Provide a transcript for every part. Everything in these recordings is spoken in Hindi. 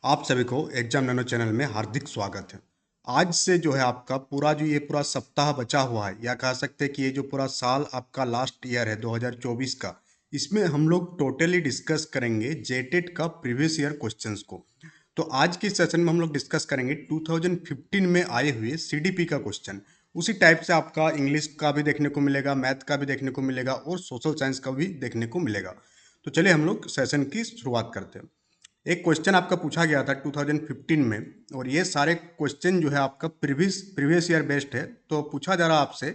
आप सभी को एग्जाम नैनो चैनल में हार्दिक स्वागत है। आज से जो है आपका पूरा सप्ताह बचा हुआ है, या कह सकते हैं कि ये जो पूरा साल आपका लास्ट ईयर है 2024 का, इसमें हम लोग टोटली डिस्कस करेंगे जेटेट का प्रीवियस ईयर क्वेश्चंस को। तो आज की सेशन में हम लोग डिस्कस करेंगे 2015 में आए हुए सीडीपी का क्वेश्चन। उसी टाइप से आपका इंग्लिश का भी देखने को मिलेगा, मैथ का भी देखने को मिलेगा और सोशल साइंस का भी देखने को मिलेगा। तो चलिए हम लोग सेशन की शुरुआत करते हैं। एक क्वेश्चन आपका पूछा गया था 2015 में, और ये सारे क्वेश्चन जो है आपका प्रीवियस ईयर बेस्ड है। तो पूछा जा रहा है आपसे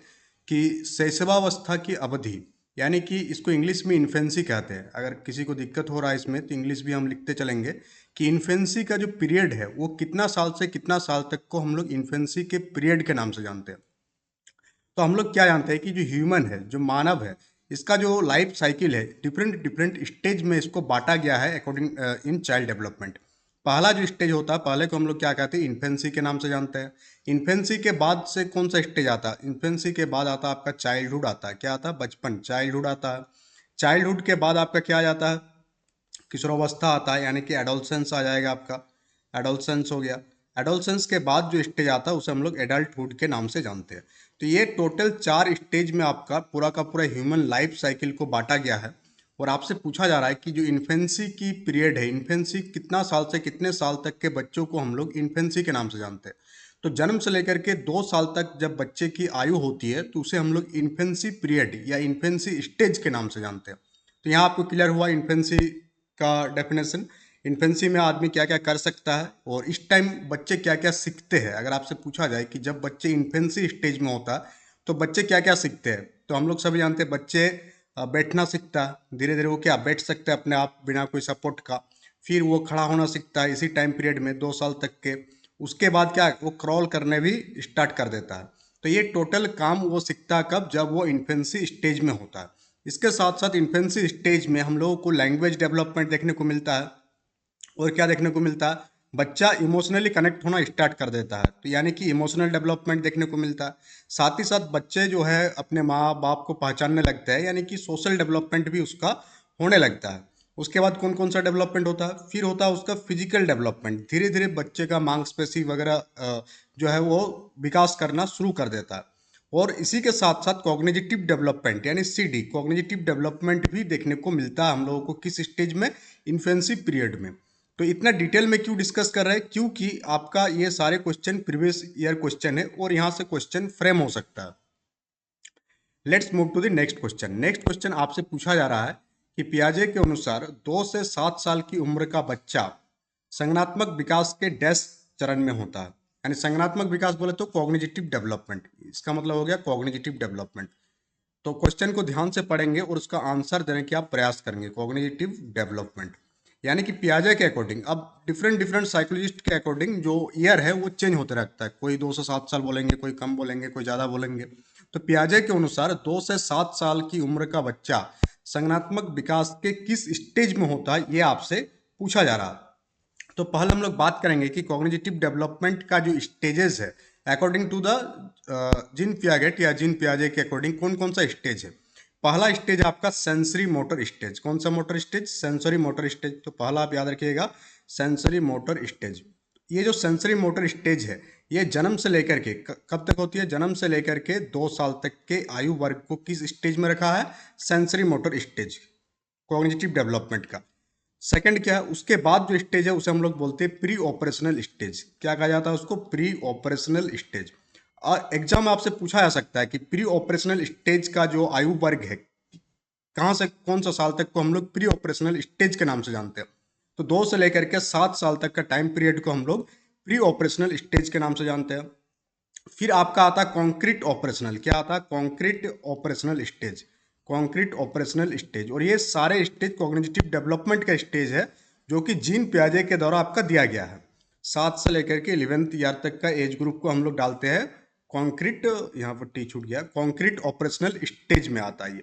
कि शैशवावस्था की अवधि, यानी कि इसको इंग्लिश में इन्फेंसी कहते हैं। अगर किसी को दिक्कत हो रहा है इसमें तो इंग्लिश भी हम लिखते चलेंगे कि इन्फेंसी का जो पीरियड है वो कितना साल से कितना साल तक को हम लोग इन्फेंसी के पीरियड के नाम से जानते हैं। तो हम लोग क्या जानते हैं कि जो ह्यूमन है, जो मानव है, इसका जो लाइफ साइकिल है डिफरेंट डिफरेंट स्टेज में इसको बांटा गया है अकॉर्डिंग इन चाइल्ड डेवलपमेंट। पहला जो स्टेज होता है, पहले को हम लोग क्या कहते हैं, इन्फेंसी के नाम से जानते हैं। इन्फेंसी के बाद से कौन सा स्टेज आता है? इन्फेंसी के बाद आता है आपका चाइल्डहुड आता है। क्या आता है? बचपन, चाइल्डहुड आता है। चाइल्डहुड के बाद आपका क्या आ जाता है? किशोरावस्था आता है, यानी कि एडोलसेंस आ जाएगा आपका। एडोलसेंस हो गया। एडोलसेंस के बाद जो स्टेज आता है उसे हम लोग एडल्टहुड के नाम से जानते हैं। तो ये टोटल 4 स्टेज में आपका पूरा का पूरा ह्यूमन लाइफ साइकिल को बांटा गया है। और आपसे पूछा जा रहा है कि जो इन्फेंसी की पीरियड है, इन्फेंसी कितना साल से कितने साल तक के बच्चों को हम लोग इन्फेंसी के नाम से जानते हैं। तो जन्म से लेकर के 2 साल तक जब बच्चे की आयु होती है तो उसे हम लोग इन्फेंसी पीरियड या इन्फेंसी स्टेज के नाम से जानते हैं। तो यहाँ आपको क्लियर हुआ इन्फेंसी का डेफिनेशन। इन्फेंसी में आदमी क्या क्या कर सकता है और इस टाइम बच्चे क्या क्या सीखते हैं। अगर आपसे पूछा जाए कि जब बच्चे इन्फेंसी स्टेज में होता है तो बच्चे क्या क्या सीखते हैं, तो हम लोग सभी जानते हैं बच्चे बैठना सीखता है। धीरे धीरे वो क्या बैठ सकते हैं अपने आप बिना कोई सपोर्ट का। फिर वो खड़ा होना सीखता है इसी टाइम पीरियड में 2 साल तक के। उसके बाद क्या, वो क्रॉल करने भी स्टार्ट कर देता है। तो ये टोटल काम वो सीखता है कब? जब वो इन्फेंसी स्टेज में होता है। इसके साथ साथ इन्फेंसी स्टेज में हम लोगों को लैंग्वेज डेवलपमेंट देखने को मिलता है। और क्या देखने को मिलता है? बच्चा इमोशनली कनेक्ट होना स्टार्ट कर देता है, तो यानी कि इमोशनल डेवलपमेंट देखने को मिलता है। साथ ही साथ बच्चे जो है अपने माँ बाप को पहचानने लगते हैं, यानी कि सोशल डेवलपमेंट भी उसका होने लगता है। उसके बाद कौन कौन सा डेवलपमेंट होता है? फिर होता है उसका फिजिकल डेवलपमेंट। धीरे धीरे बच्चे का मांसपेशी वगैरह जो है वो विकास करना शुरू कर देता है। और इसी के साथ साथ कॉग्निटिव डेवलपमेंट यानी सीडी, कॉग्निटिव डेवलपमेंट भी देखने को मिलता है हम लोगों को किस स्टेज में? इन्फेंसी पीरियड में। तो इतना डिटेल में क्यों डिस्कस कर रहे हैं? क्योंकि आपका ये सारे क्वेश्चन प्रीवियस ईयर क्वेश्चन है और यहाँ से क्वेश्चन फ्रेम हो सकता है। Let's move to the next question. Next question आपसे पूछा जा रहा है कि पियाजे के अनुसार 2 से 7 साल की उम्र का बच्चा संज्ञानात्मक विकास के डैश चरण में होता है। यानी संज्ञानात्मक विकास बोले तो कॉग्निटिव डेवलपमेंट, इसका मतलब हो गया कॉग्निटिव डेवलपमेंट। तो क्वेश्चन को ध्यान से पढ़ेंगे और उसका आंसर देने की आप प्रयास करेंगे। कॉग्निटिव डेवलपमेंट यानी कि पियाजे के अकॉर्डिंग, अब डिफरेंट डिफरेंट साइकोलॉजिस्ट के अकॉर्डिंग जो ईयर है वो चेंज होते रहता है। कोई 2 से 7 साल बोलेंगे, कोई कम बोलेंगे, कोई ज़्यादा बोलेंगे। तो पियाजे के अनुसार 2 से 7 साल की उम्र का बच्चा संज्ञानात्मक विकास के किस स्टेज में होता है, ये आपसे पूछा जा रहा है। तो पहले हम लोग बात करेंगे कि कॉग्निटिव डेवलपमेंट का जो स्टेजेस है according to the Jean Piaget या जीन पियाजे के अकॉर्डिंग कौन कौन सा स्टेज है। पहला स्टेज आपका सेंसरी मोटर स्टेज। कौन सा motor stage? Sensory motor stage. तो पहला आप याद रखिएगा, सेंसरी मोटर स्टेज। ये जो सेंसरी मोटर स्टेज है ये जन्म से लेकर के कब तक होती है? जन्म से लेकर के 2 साल तक के आयु वर्ग को किस स्टेज में रखा है? Sensory motor stage, cognitive development का। सेकंड क्या है? उसके बाद जो स्टेज है उसे हम लोग बोलते हैं प्री ऑपरेशनल स्टेज। क्या कहा जाता है उसको? Pre operational stage. और एग्जाम में आपसे पूछा जा सकता है कि प्री ऑपरेशनल स्टेज का जो आयु वर्ग है, कहाँ से कौन सा साल तक को हम लोग प्री ऑपरेशनल स्टेज के नाम से जानते हैं। तो 2 से लेकर के 7 साल तक का टाइम पीरियड को हम लोग प्री ऑपरेशनल स्टेज के नाम से जानते हैं। फिर आपका आता है कॉन्क्रीट ऑपरेशनल। क्या आता है? Concrete operational stage, concrete operational stage. और ये सारे स्टेज कॉग्निटिव डेवलपमेंट का स्टेज है जो कि जीन पियाजे के द्वारा आपका दिया गया है। 7 से लेकर के 11th ईयर तक का एज ग्रुप को हम लोग डालते हैं कॉन्क्रीट, यहाँ पर टी छूट गया, कॉन्क्रीट ऑपरेशनल स्टेज में आता है ये।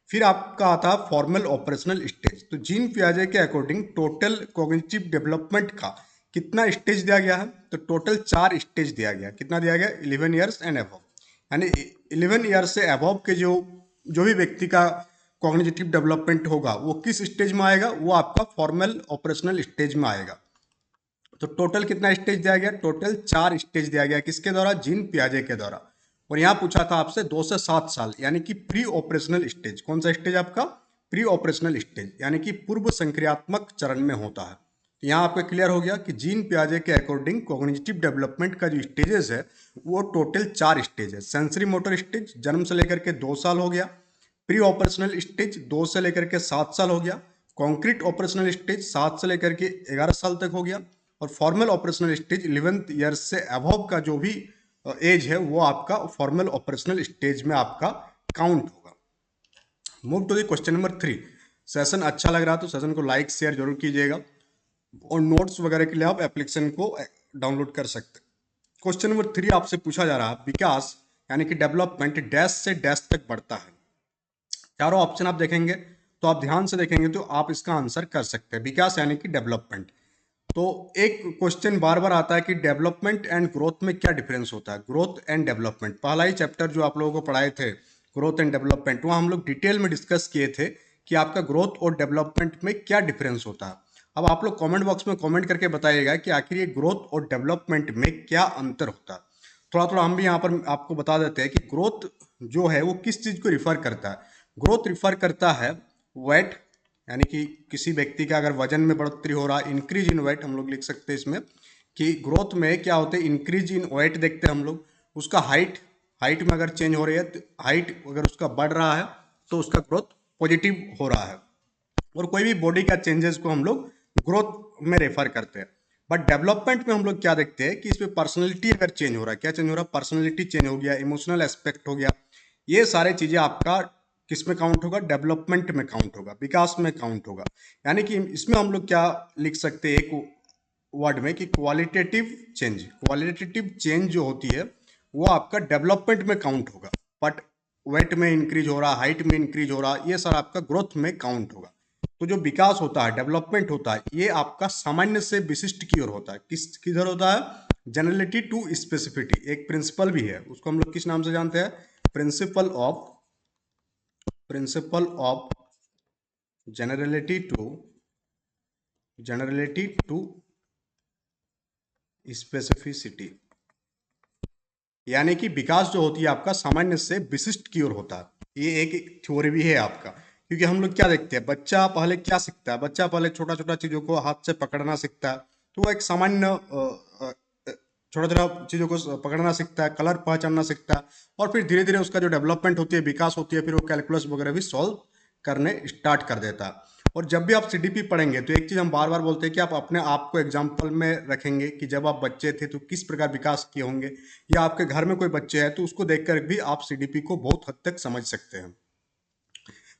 फिर आपका आता है फॉर्मल ऑपरेशनल स्टेज। तो जीन पियाजे के अकॉर्डिंग टोटल कॉग्निटिव डेवलपमेंट का कितना स्टेज दिया गया है? तो टोटल 4 स्टेज दिया गया। कितना दिया गया? 11 ईयर्स एंड अबव। यानी 11 ईयर्स से अबव के जो जो भी व्यक्ति का कॉग्निटिव डेवलपमेंट होगा वो किस स्टेज में आएगा? वो आपका फॉर्मल ऑपरेशनल स्टेज में आएगा। तो टोटल कितना स्टेज दिया गया? टोटल 4 स्टेज दिया गया। किसके द्वारा? जीन पियाजे के द्वारा। और यहाँ पूछा था आपसे 2 से 7 साल, यानी कि प्री ऑपरेशनल स्टेज। कौन सा स्टेज आपका? प्री ऑपरेशनल स्टेज, यानी कि पूर्व संक्रियात्मक चरण में होता है। तो यहाँ आपका क्लियर हो गया कि जीन पियाजे के अकॉर्डिंग कॉग्निटिव डेवलपमेंट का जो स्टेजेस है वो टोटल 4 स्टेज है। सेंसरी मोटर स्टेज जन्म से लेकर के 2 साल हो गया। प्री ऑपरेशनल स्टेज 2 से लेकर के 7 साल हो गया। कॉन्क्रीट ऑपरेशनल स्टेज 7 से लेकर के 11 साल तक हो गया। और formal operational stage 11th year से अबव का जो भी एज है वो आपका फॉर्मल ऑपरेशनल स्टेज में आपका काउंट होगा। Move to the question number 3। Session अच्छा लग रहा तो सेशन को लाइक शेयर जरूर कीजिएगा, और नोट्स वगैरह के लिए आप एप्लीकेशन को डाउनलोड कर सकते हैं। क्वेश्चन नंबर 3 आपसे पूछा जा रहा है, विकास यानी कि डेवलपमेंट डैश से डैश तक बढ़ता है। चारों ऑप्शन आप देखेंगे तो आप ध्यान से देखेंगे तो आप इसका आंसर कर सकते हैं। विकास यानी कि डेवलपमेंट। तो एक क्वेश्चन बार बार आता है कि डेवलपमेंट एंड ग्रोथ में क्या डिफरेंस होता है? ग्रोथ एंड डेवलपमेंट, पहला ही चैप्टर जो आप लोगों को पढ़ाए थे ग्रोथ एंड डेवलपमेंट, वहाँ हम लोग डिटेल में डिस्कस किए थे कि आपका ग्रोथ और डेवलपमेंट में क्या डिफरेंस होता है। अब आप लोग कमेंट बॉक्स में कमेंट करके बताइएगा कि आखिर ये ग्रोथ और डेवलपमेंट में क्या अंतर होता है। थोड़ा थोड़ा हम भी यहाँ पर आपको बता देते हैं कि ग्रोथ जो है वो किस चीज़ को रिफर करता है। ग्रोथ रिफर करता है वेट, यानी कि किसी व्यक्ति का अगर वजन में बढ़ोतरी हो रहा है, इंक्रीज इन वेट हम लोग लिख सकते हैं इसमें, कि ग्रोथ में क्या होते हैं, इंक्रीज इन वेट देखते हैं हम लोग। उसका हाइट, हाइट में अगर चेंज हो रही है तो हाइट अगर उसका बढ़ रहा है तो उसका ग्रोथ पॉजिटिव हो रहा है। और कोई भी बॉडी का चेंजेस को हम लोग ग्रोथ में रेफर करते हैं। बट डेवलपमेंट में हम लोग क्या देखते हैं कि इसमें पर्सनैलिटी अगर चेंज हो रहा है, क्या चेंज हो रहा है? पर्सनैलिटी चेंज हो गया, इमोशनल एस्पेक्ट हो गया, ये सारे चीजें आपका किस में काउंट होगा? डेवलपमेंट में काउंट होगा, विकास में काउंट होगा। यानी कि इसमें हम लोग क्या लिख सकते हैं एक वर्ड में कि क्वालिटेटिव चेंज। क्वालिटेटिव चेंज जो होती है वो आपका डेवलपमेंट में काउंट होगा, बट वेट में इंक्रीज हो रहा, हाइट में इंक्रीज हो रहा, ये सारा आपका ग्रोथ में काउंट होगा। तो जो विकास होता है, डेवलपमेंट होता है, ये आपका सामान्य से विशिष्ट की ओर होता है। किधर होता है? जनरलिटी टू स्पेसिफिटी, एक प्रिंसिपल भी है, उसको हम लोग किस नाम से जानते हैं? Principle of generality to specificity. यानी कि विकास जो होती है आपका सामान्य से विशिष्ट की ओर होता है। ये एक थ्योरी भी है आपका, क्योंकि हम लोग क्या देखते हैं, बच्चा पहले क्या सीखता है? बच्चा पहले छोटा छोटा चीजों को हाथ से पकड़ना सीखता है, तो वो एक सामान्य छोटा छोटा चीजों को पकड़ना सीखता है, कलर पहचानना सीखता है, और फिर धीरे धीरे उसका जो डेवलपमेंट होती है, विकास होती है, फिर वो कैलकुलस वगैरह भी सॉल्व करने स्टार्ट कर देता है। और जब भी आप सीडीपी पढ़ेंगे तो एक चीज हम बार बार बोलते हैं कि आप अपने आप को एग्जाम्पल में रखेंगे कि जब आप बच्चे थे तो किस प्रकार विकास किए होंगे, या आपके घर में कोई बच्चे हैं तो उसको देखकर भी आप सीडीपी को बहुत हद तक समझ सकते हैं।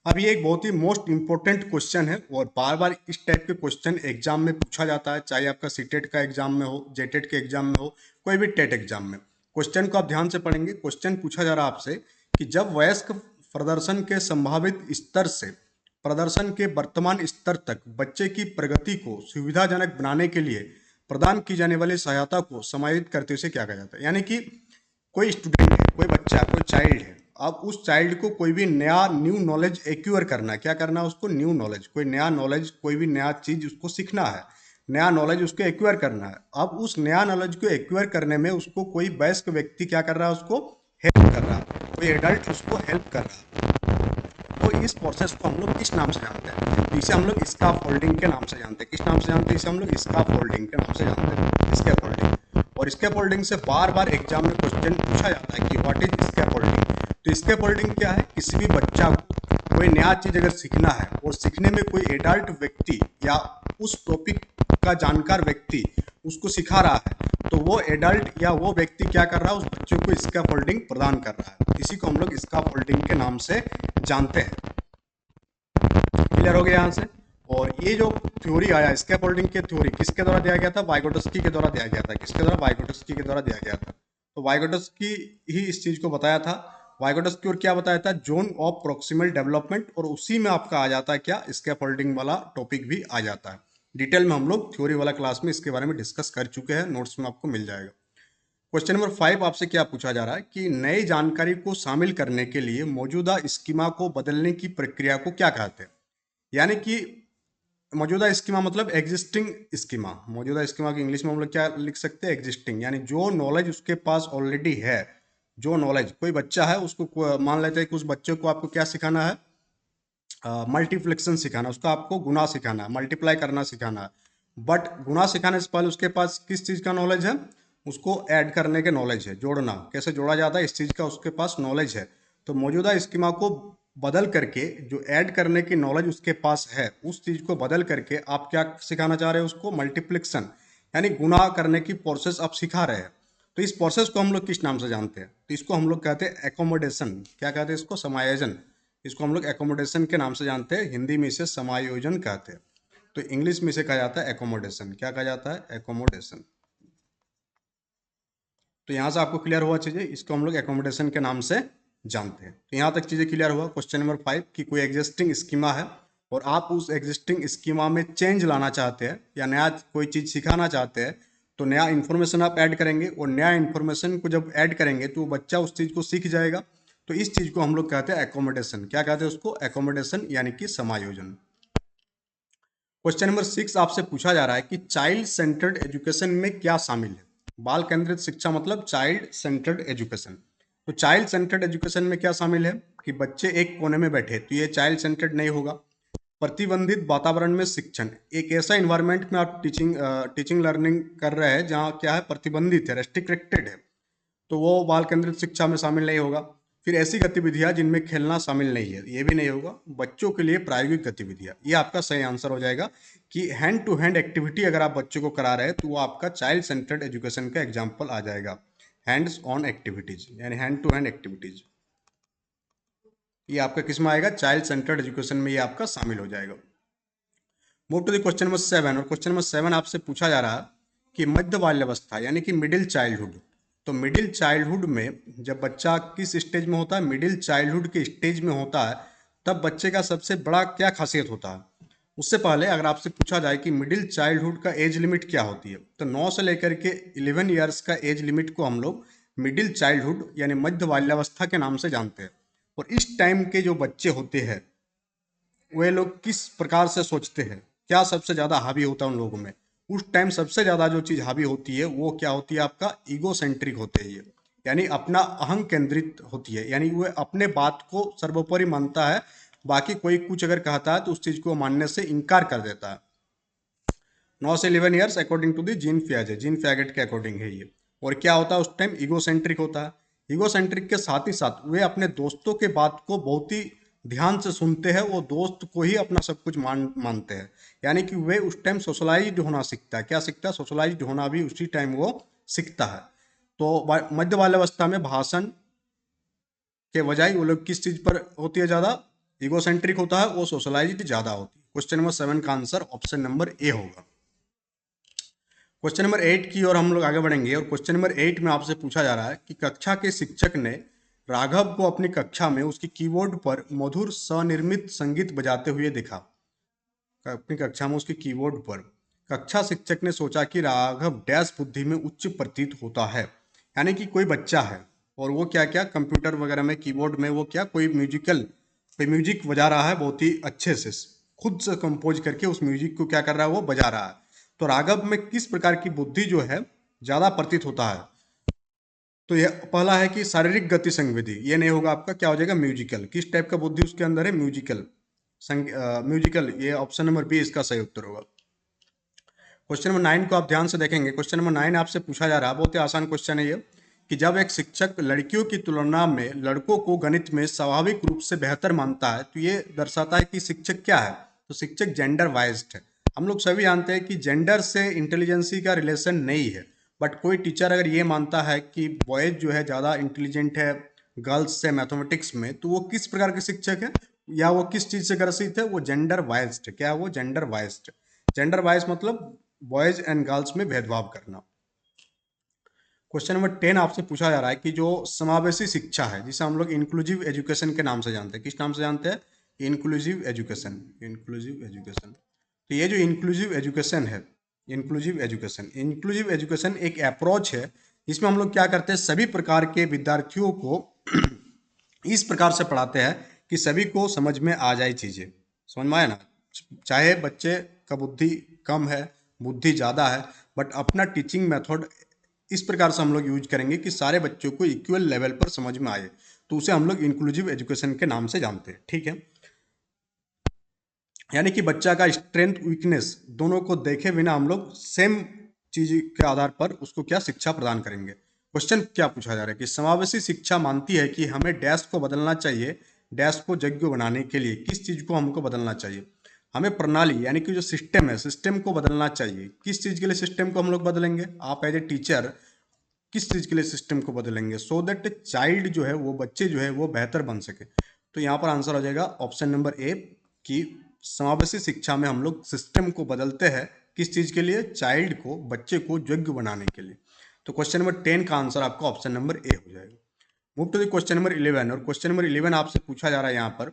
अब ये एक बहुत ही मोस्ट इंपॉर्टेंट क्वेश्चन है, और बार बार इस टाइप के क्वेश्चन एग्जाम में पूछा जाता है, चाहे आपका सीटेट का एग्जाम में हो, जेटेट के एग्जाम में हो, कोई भी टेट एग्जाम में। क्वेश्चन को आप ध्यान से पढ़ेंगे। क्वेश्चन पूछा जा रहा है आपसे कि जब वयस्क प्रदर्शन के संभावित स्तर से प्रदर्शन के वर्तमान स्तर तक बच्चे की प्रगति को सुविधाजनक बनाने के लिए प्रदान की जाने वाली सहायता को समायोजित करते हुए क्या कहा जाता है? यानी कि कोई स्टूडेंट है, कोई बच्चा, कोई चाइल्ड है, अब उस चाइल्ड को कोई भी नया न्यू नॉलेज एक्वायर करना है। क्या करना है उसको? न्यू नॉलेज, कोई नया नॉलेज, कोई भी नया चीज उसको सीखना है, नया नॉलेज उसको एक्वायर करना है। अब उस नया नॉलेज को एक्वायर करने में उसको कोई वयस्क व्यक्ति क्या कर रहा है? उसको हेल्प कर रहा है, कोई एडल्ट उसको हेल्प कर रहा है। तो इस प्रोसेस को हम लोग किस नाम से जानते हैं? तो इसे हम लोग स्कैफोल्डिंग के नाम से जानते हैं। किस नाम से जानते हैं इसे? हम लोग स्कैफोल्डिंग के नाम से जानते हैं, स्कैफोल्डिंग। और स्कैफोल्डिंग से बार बार एग्जाम में क्वेश्चन पूछा जाता है कि व्हाट इज स्कैफोल्डिंग। तो स्कैफोल्डिंग क्या है? किसी भी बच्चा को कोई नया चीज अगर सीखना है और सीखने में कोई एडल्ट व्यक्ति या उस टॉपिक का जानकार व्यक्ति उसको सिखा रहा है, तो वो एडल्ट या वो व्यक्ति क्या कर रहा है? उस बच्चे को स्कैफोल्डिंग प्रदान कर रहा है। इसी को हम लोग स्कैफोल्डिंग के नाम से जानते हैं। क्लियर हो गया यहाँ से? और ये जो थ्योरी आया स्कैफोल्डिंग के थ्योरी किसके द्वारा दिया गया था? वाइगोटस्की के द्वारा दिया गया था। किसके द्वारा? वाइगोटस्की के द्वारा दिया गया था। तो वाइगोटस्की ही इस चीज को बताया था। वाइगोटस्की और क्या बताया था? जोन ऑफ प्रोक्सिमल डेवलपमेंट, और उसी में आपका आ जाता है क्या? स्कैफोल्डिंग वाला टॉपिक भी आ जाता है। डिटेल में हम लोग थ्योरी वाला क्लास में इसके बारे में डिस्कस कर चुके हैं, नोट्स में आपको मिल जाएगा। क्वेश्चन नंबर 5 आपसे क्या पूछा जा रहा है कि नई जानकारी को शामिल करने के लिए मौजूदा स्कीमा को बदलने की प्रक्रिया को क्या कहते हैं? यानी कि मौजूदा स्कीमा मतलब एग्जिस्टिंग स्कीमा। मौजूदा स्कीमा की इंग्लिश में हम लोग क्या लिख सकते हैं, एग्जिस्टिंग, यानी जो नॉलेज उसके पास ऑलरेडी है। जो नॉलेज, कोई बच्चा है उसको मान लेते हैं कि उस बच्चे को आपको क्या सिखाना है, मल्टीप्लिकेशन सिखाना, उसको आपको गुना सिखाना है, मल्टीप्लाई करना सिखाना है। बट गुना सिखाने से पहले उसके पास किस चीज़ का नॉलेज है, उसको ऐड करने के नॉलेज है, जोड़ना कैसे जोड़ा जाता है इस चीज़ का उसके पास नॉलेज है। तो मौजूदा स्कीमा को बदल करके जो ऐड करने की नॉलेज उसके पास है, उस चीज़ को बदल करके आप क्या सिखाना चाह रहे हो उसको, मल्टीप्लिकेशन, यानी गुना करने की प्रोसेस आप सिखा रहे हैं। तो इस प्रोसेस को हम लोग किस नाम से जानते हैं, तो इसको हम लोग कहते हैं एकोमोडेशन। क्या कहते हैं इसको, समायोजन। इसको हम लोग एकोमोडेशन के नाम से जानते हैं, हिंदी में इसे समायोजन कहते हैं। तो इंग्लिश में इसे कहा जाता है एकोमोडेशन। क्या कहा जाता है, एकोमोडेशन। तो यहाँ से आपको क्लियर हुआ चीज़ें, इसको हम लोग एकोमोडेशन के नाम से जानते हैं। तो यहाँ तक चीज़ें क्लियर हुआ। क्वेश्चन नंबर 5 कि कोई एग्जिस्टिंग स्कीमा है और आप उस एग्जिस्टिंग स्कीमा में चेंज लाना चाहते हैं या नया कोई चीज़ सिखाना चाहते हैं, तो नया इन्फॉर्मेशन आप ऐड करेंगे और नया इन्फॉर्मेशन को जब ऐड करेंगे तो बच्चा उस चीज़ को सीख जाएगा। तो इस चीज़ को हम लोग कहते हैं एकोमोडेशन। क्या कहते हैं उसको, एकोमोडेशन, यानी कि समायोजन। क्वेश्चन नंबर 6 आपसे पूछा जा रहा है कि चाइल्ड सेंटर्ड एजुकेशन में क्या शामिल है। बाल केंद्रित शिक्षा मतलब चाइल्ड सेंटर्ड एजुकेशन। तो चाइल्ड सेंटर्ड एजुकेशन में क्या शामिल है कि बच्चे एक कोने में बैठे, तो ये चाइल्ड सेंटर्ड नहीं होगा। प्रतिबंधित वातावरण में शिक्षण, एक ऐसा इन्वायरमेंट में आप टीचिंग लर्निंग कर रहे हैं जहाँ क्या है, प्रतिबंधित है, रेस्ट्रिक्टेड है, तो वो बाल केंद्रित शिक्षा में शामिल नहीं होगा। फिर ऐसी गतिविधियां जिनमें खेलना शामिल नहीं है, ये भी नहीं होगा। बच्चों के लिए प्रायोगिक गतिविधियां, ये आपका सही आंसर हो जाएगा कि हैंड टू हैंड एक्टिविटी अगर आप बच्चों को करा रहे हैं तो वो आपका चाइल्ड सेंटर्ड एजुकेशन का एग्जाम्पल आ जाएगा। हैंड्स ऑन एक्टिविटीज यानी हैंड टू हैंड एक्टिविटीज, ये आपका किस में आएगा, चाइल्ड सेंटर्ड एजुकेशन में ये आपका शामिल हो जाएगा। Move to the question number 7। और क्वेश्चन नंबर 7 आपसे पूछा जा रहा है कि मध्य बाल्यावस्था यानी कि मिडिल चाइल्डहुड। तो मिडिल चाइल्डहुड में जब बच्चा किस स्टेज में होता है, मिडिल चाइल्डहुड के स्टेज में होता है, तब बच्चे का सबसे बड़ा क्या खासियत होता है। उससे पहले अगर आपसे पूछा जाए कि मिडिल चाइल्डहुड का एज लिमिट क्या होती है, तो 9 से लेकर के 11 ईयर्स का एज लिमिट को हम लोग मिडिल चाइल्डहुड यानी मध्य बाल्यावस्था के नाम से जानते हैं। और इस टाइम के जो बच्चे होते हैं वे लोग किस प्रकार से सोचते हैं, क्या सबसे ज़्यादा हावी होता है उन लोगों में। उस टाइम सबसे ज़्यादा जो चीज़ हावी होती है वो क्या होती है, आपका ईगो सेंट्रिक होते हैं ये, यानी अपना अहं केंद्रित होती है, यानी वह अपने बात को सर्वोपरि मानता है, बाकी कोई कुछ अगर कहता है तो उस चीज़ को मानने से इनकार कर देता है। 9 से 11 years according to the Jean फ्याजे, जीन फैगेट के अकॉर्डिंग है ये। और क्या होता है उस टाइम, ईगो सेंट्रिक होता है। ईगो सेंट्रिक के साथ ही साथ वे अपने दोस्तों के बात को बहुत ही ध्यान से सुनते हैं, वो दोस्त को ही अपना सब कुछ मानते हैं, यानी कि वे उस टाइम सोशलाइज्ड होना सीखता है। क्या सीखता है, सोशलाइज्ड होना भी उसी टाइम वो सीखता है। तो मध्य बाल्यावस्था में भाषण के बजाय वो लोग किस चीज पर होती है ज्यादा, ईगो सेंट्रिक होता है, वो सोशलाइज्ड ज्यादा होती है। क्वेश्चन नंबर 7 का आंसर ऑप्शन नंबर ए होगा। क्वेश्चन नंबर 8 की ओर हम लोग आगे बढ़ेंगे और क्वेश्चन नंबर 8 में आपसे पूछा जा रहा है कि कक्षा के शिक्षक ने राघव को अपनी कक्षा में उसकी कीबोर्ड पर मधुर स्वनिर्मित संगीत बजाते हुए देखा। अपनी कक्षा में उसके कीबोर्ड पर कक्षा शिक्षक ने सोचा कि राघव डैश बुद्धि में उच्च प्रतीत होता है, यानी कि कोई बच्चा है और वो क्या क्या कंप्यूटर वगैरह में कीबोर्ड में वो क्या कोई म्यूजिक बजा रहा है बहुत ही अच्छे से, खुद से कंपोज करके उस म्यूजिक को क्या कर रहा है, वो बजा रहा है। तो राघव में किस प्रकार की बुद्धि जो है ज्यादा प्रतीत होता है, तो यह पहला है कि शारीरिक गति संवेदी, ये नहीं होगा आपका, क्या हो जाएगा, म्यूजिकल। किस टाइप का बुद्धि उसके अंदर है, म्यूजिकल, म्यूजिकल, ये ऑप्शन नंबर बी इसका सही उत्तर होगा। क्वेश्चन नंबर 9 को आप ध्यान से देखेंगे। क्वेश्चन नंबर 9 आपसे पूछा जा रहा है, बहुत ही आसान क्वेश्चन है ये, कि जब एक शिक्षक लड़कियों की तुलना में लड़कों को गणित में स्वाभाविक रूप से बेहतर मानता है, तो ये दर्शाता है कि शिक्षक क्या है, तो शिक्षक जेंडर वाइज्ड है। हम लोग सभी जानते हैं कि जेंडर से इंटेलिजेंसी का रिलेशन नहीं है, बट कोई टीचर अगर ये मानता है कि बॉयज जो है ज़्यादा इंटेलिजेंट है गर्ल्स से मैथमेटिक्स में, तो वो किस प्रकार के शिक्षक है या वो किस चीज़ से ग्रसित है, वो जेंडर वाइज्ड। क्या है वो, जेंडर वाइज्ड। जेंडर वाइज मतलब बॉयज एंड गर्ल्स में भेदभाव करना। क्वेश्चन नंबर 10 आपसे पूछा जा रहा है कि जो समावेशी शिक्षा है जिसे हम लोग इंक्लूसिव एजुकेशन के नाम से जानते हैं, किस नाम से जानते हैं, इंक्लूसिव एजुकेशन, इंक्लूसिव एजुकेशन। तो ये जो इंक्लूसिव एजुकेशन है, इंक्लूसिव एजुकेशन एक अप्रोच है जिसमें हम लोग क्या करते हैं, सभी प्रकार के विद्यार्थियों को इस प्रकार से पढ़ाते हैं कि सभी को समझ में आ जाए चीज़ें, समझ में आए ना, चाहे बच्चे का बुद्धि कम है, बुद्धि ज़्यादा है, बट अपना टीचिंग मेथड इस प्रकार से हम लोग यूज करेंगे कि सारे बच्चों को इक्वल लेवल पर समझ में आए, तो उसे हम लोग इंक्लूसिव एजुकेशन के नाम से जानते हैं। ठीक है, यानी कि बच्चा का स्ट्रेंथ वीकनेस दोनों को देखे बिना हम लोग सेम चीज के आधार पर उसको क्या शिक्षा प्रदान करेंगे। क्वेश्चन क्या पूछा जा रहा है कि समावेशी शिक्षा मानती है कि हमें डैश को बदलना चाहिए, डैश को यज्ञ बनाने के लिए किस चीज को हमको बदलना चाहिए। हमें प्रणाली यानी कि जो सिस्टम है, सिस्टम को बदलना चाहिए। किस चीज के लिए सिस्टम को हम लोग बदलेंगे? आप एज ए टीचर किस चीज के लिए सिस्टम को बदलेंगे? सो दैट चाइल्ड जो है, वो बच्चे जो है वो बेहतर बन सके। तो यहाँ पर आंसर हो जाएगा ऑप्शन नंबर ए कि समावेशी शिक्षा में हम लोग सिस्टम को बदलते हैं। किस चीज के लिए? चाइल्ड को, बच्चे को योग्य बनाने के लिए। तो क्वेश्चन नंबर 10 का आंसर आपका ऑप्शन नंबर ए हो जाएगा। Move to the question number 11, और क्वेश्चन नंबर 11 आपसे पूछा जा रहा है यहाँ पर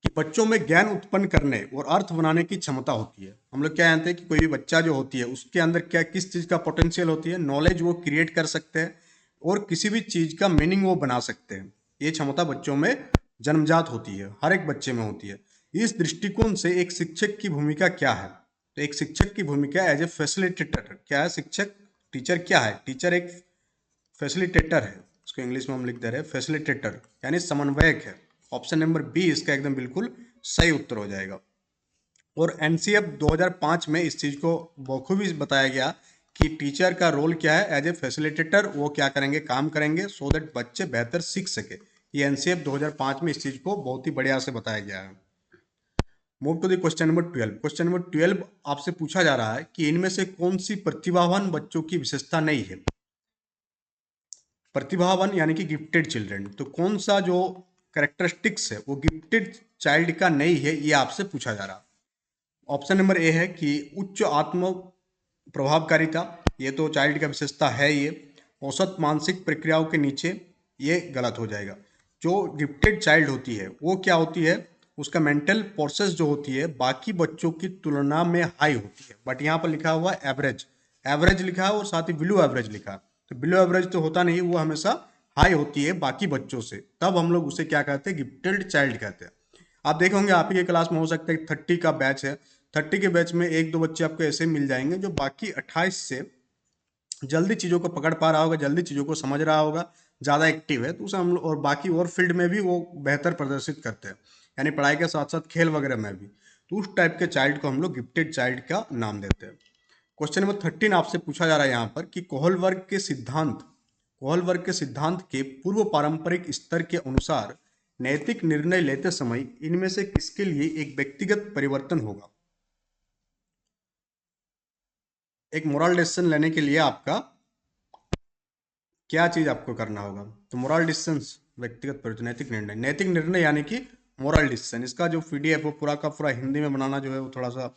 कि बच्चों में ज्ञान उत्पन्न करने और अर्थ बनाने की क्षमता होती है। हम लोग क्या जानते हैं कि कोई भी बच्चा जो होती है उसके अंदर क्या किस चीज का पोटेंशियल होती है? नॉलेज वो क्रिएट कर सकते हैं और किसी भी चीज का मीनिंग वो बना सकते हैं। ये क्षमता बच्चों में जन्मजात होती है, हर एक बच्चे में होती है। इस दृष्टिकोण से एक शिक्षक की भूमिका क्या है? तो एक शिक्षक की भूमिका एज ए फैसिलिटेटर क्या है? शिक्षक, टीचर क्या है? टीचर एक फैसिलिटेटर है, उसको इंग्लिश में हम लिख दे रहे हैं फैसिलिटेटर, यानी समन्वयक है। ऑप्शन नंबर बी इसका एकदम बिल्कुल सही उत्तर हो जाएगा। और एनसीएफ 2005 में इस चीज को बखूबी बताया गया कि टीचर का रोल क्या है। एज ए फैसिलिटेटर वो क्या करेंगे? काम करेंगे सो दैट बच्चे बेहतर सीख सके। ये एनसीएफ 2005 में इस चीज को बहुत ही बढ़िया से बताया गया है। Move to the question number 12। Question number 12 आपसे पूछा जा रहा है कि इनमें से कौन सी प्रतिभावान बच्चों की विशेषता नहीं है? प्रतिभावान यानी कि गिफ्टेड चिल्ड्रन, तो कौन सा जो कैरेक्टरिस्टिक्स है वो गिफ्टेड चाइल्ड का नहीं है, ये आपसे पूछा जा रहा है। ऑप्शन नंबर ए है कि उच्च आत्म प्रभावकारिता, ये तो चाइल्ड का विशेषता है ये। औसत मानसिक प्रक्रियाओं के नीचे, ये गलत हो जाएगा। जो गिफ्टेड चाइल्ड होती है वो क्या होती है? उसका मेंटल प्रोसेस जो होती है बाकी बच्चों की तुलना में हाई होती है, बट यहाँ पर लिखा हुआ है एवरेज, एवरेज लिखा है और साथ ही बिलो एवरेज लिखा है। तो बिलो एवरेज तो होता नहीं, वो हमेशा हाई होती है बाकी बच्चों से, तब हम लोग उसे क्या कहते हैं? गिफ्टेड चाइल्ड कहते हैं। आप देखे होंगे आप ही के क्लास में हो सकता है 30 का बैच है, 30 के बैच में एक दो बच्चे आपको ऐसे मिल जाएंगे जो बाकी 28 से जल्दी चीज़ों को पकड़ पा रहा होगा, जल्दी चीज़ों को समझ रहा होगा, ज़्यादा एक्टिव है, तो उसे हम लोग, और बाकी और फील्ड में भी वो बेहतर प्रदर्शित करते हैं, यानी पढ़ाई के साथ साथ खेल वगैरह में भी। तो उस टाइप के चाइल्ड को हम लोग गिफ्टेड चाइल्ड का नाम देते हैं। क्वेश्चन नंबर 13 आपसे पूछा जा रहा है यहाँ पर कि कोहल वर्ग के सिद्धांत के पूर्व पारंपरिक स्तर के अनुसार नैतिक निर्णय लेते समय इनमें से किसके लिए एक व्यक्तिगत परिवर्तन होगा? एक मोरल डिसीजन लेने के लिए आपका क्या चीज आपको करना होगा? तो मोरल डिसीजन, व्यक्तिगत परिवर्तन, नैतिक निर्णय। नैतिक निर्णय यानी कि मोरल डिसीजन, इसका जो पीडीएफ है पूरा का पूरा हिंदी में बनाना जो है वो थोड़ा सा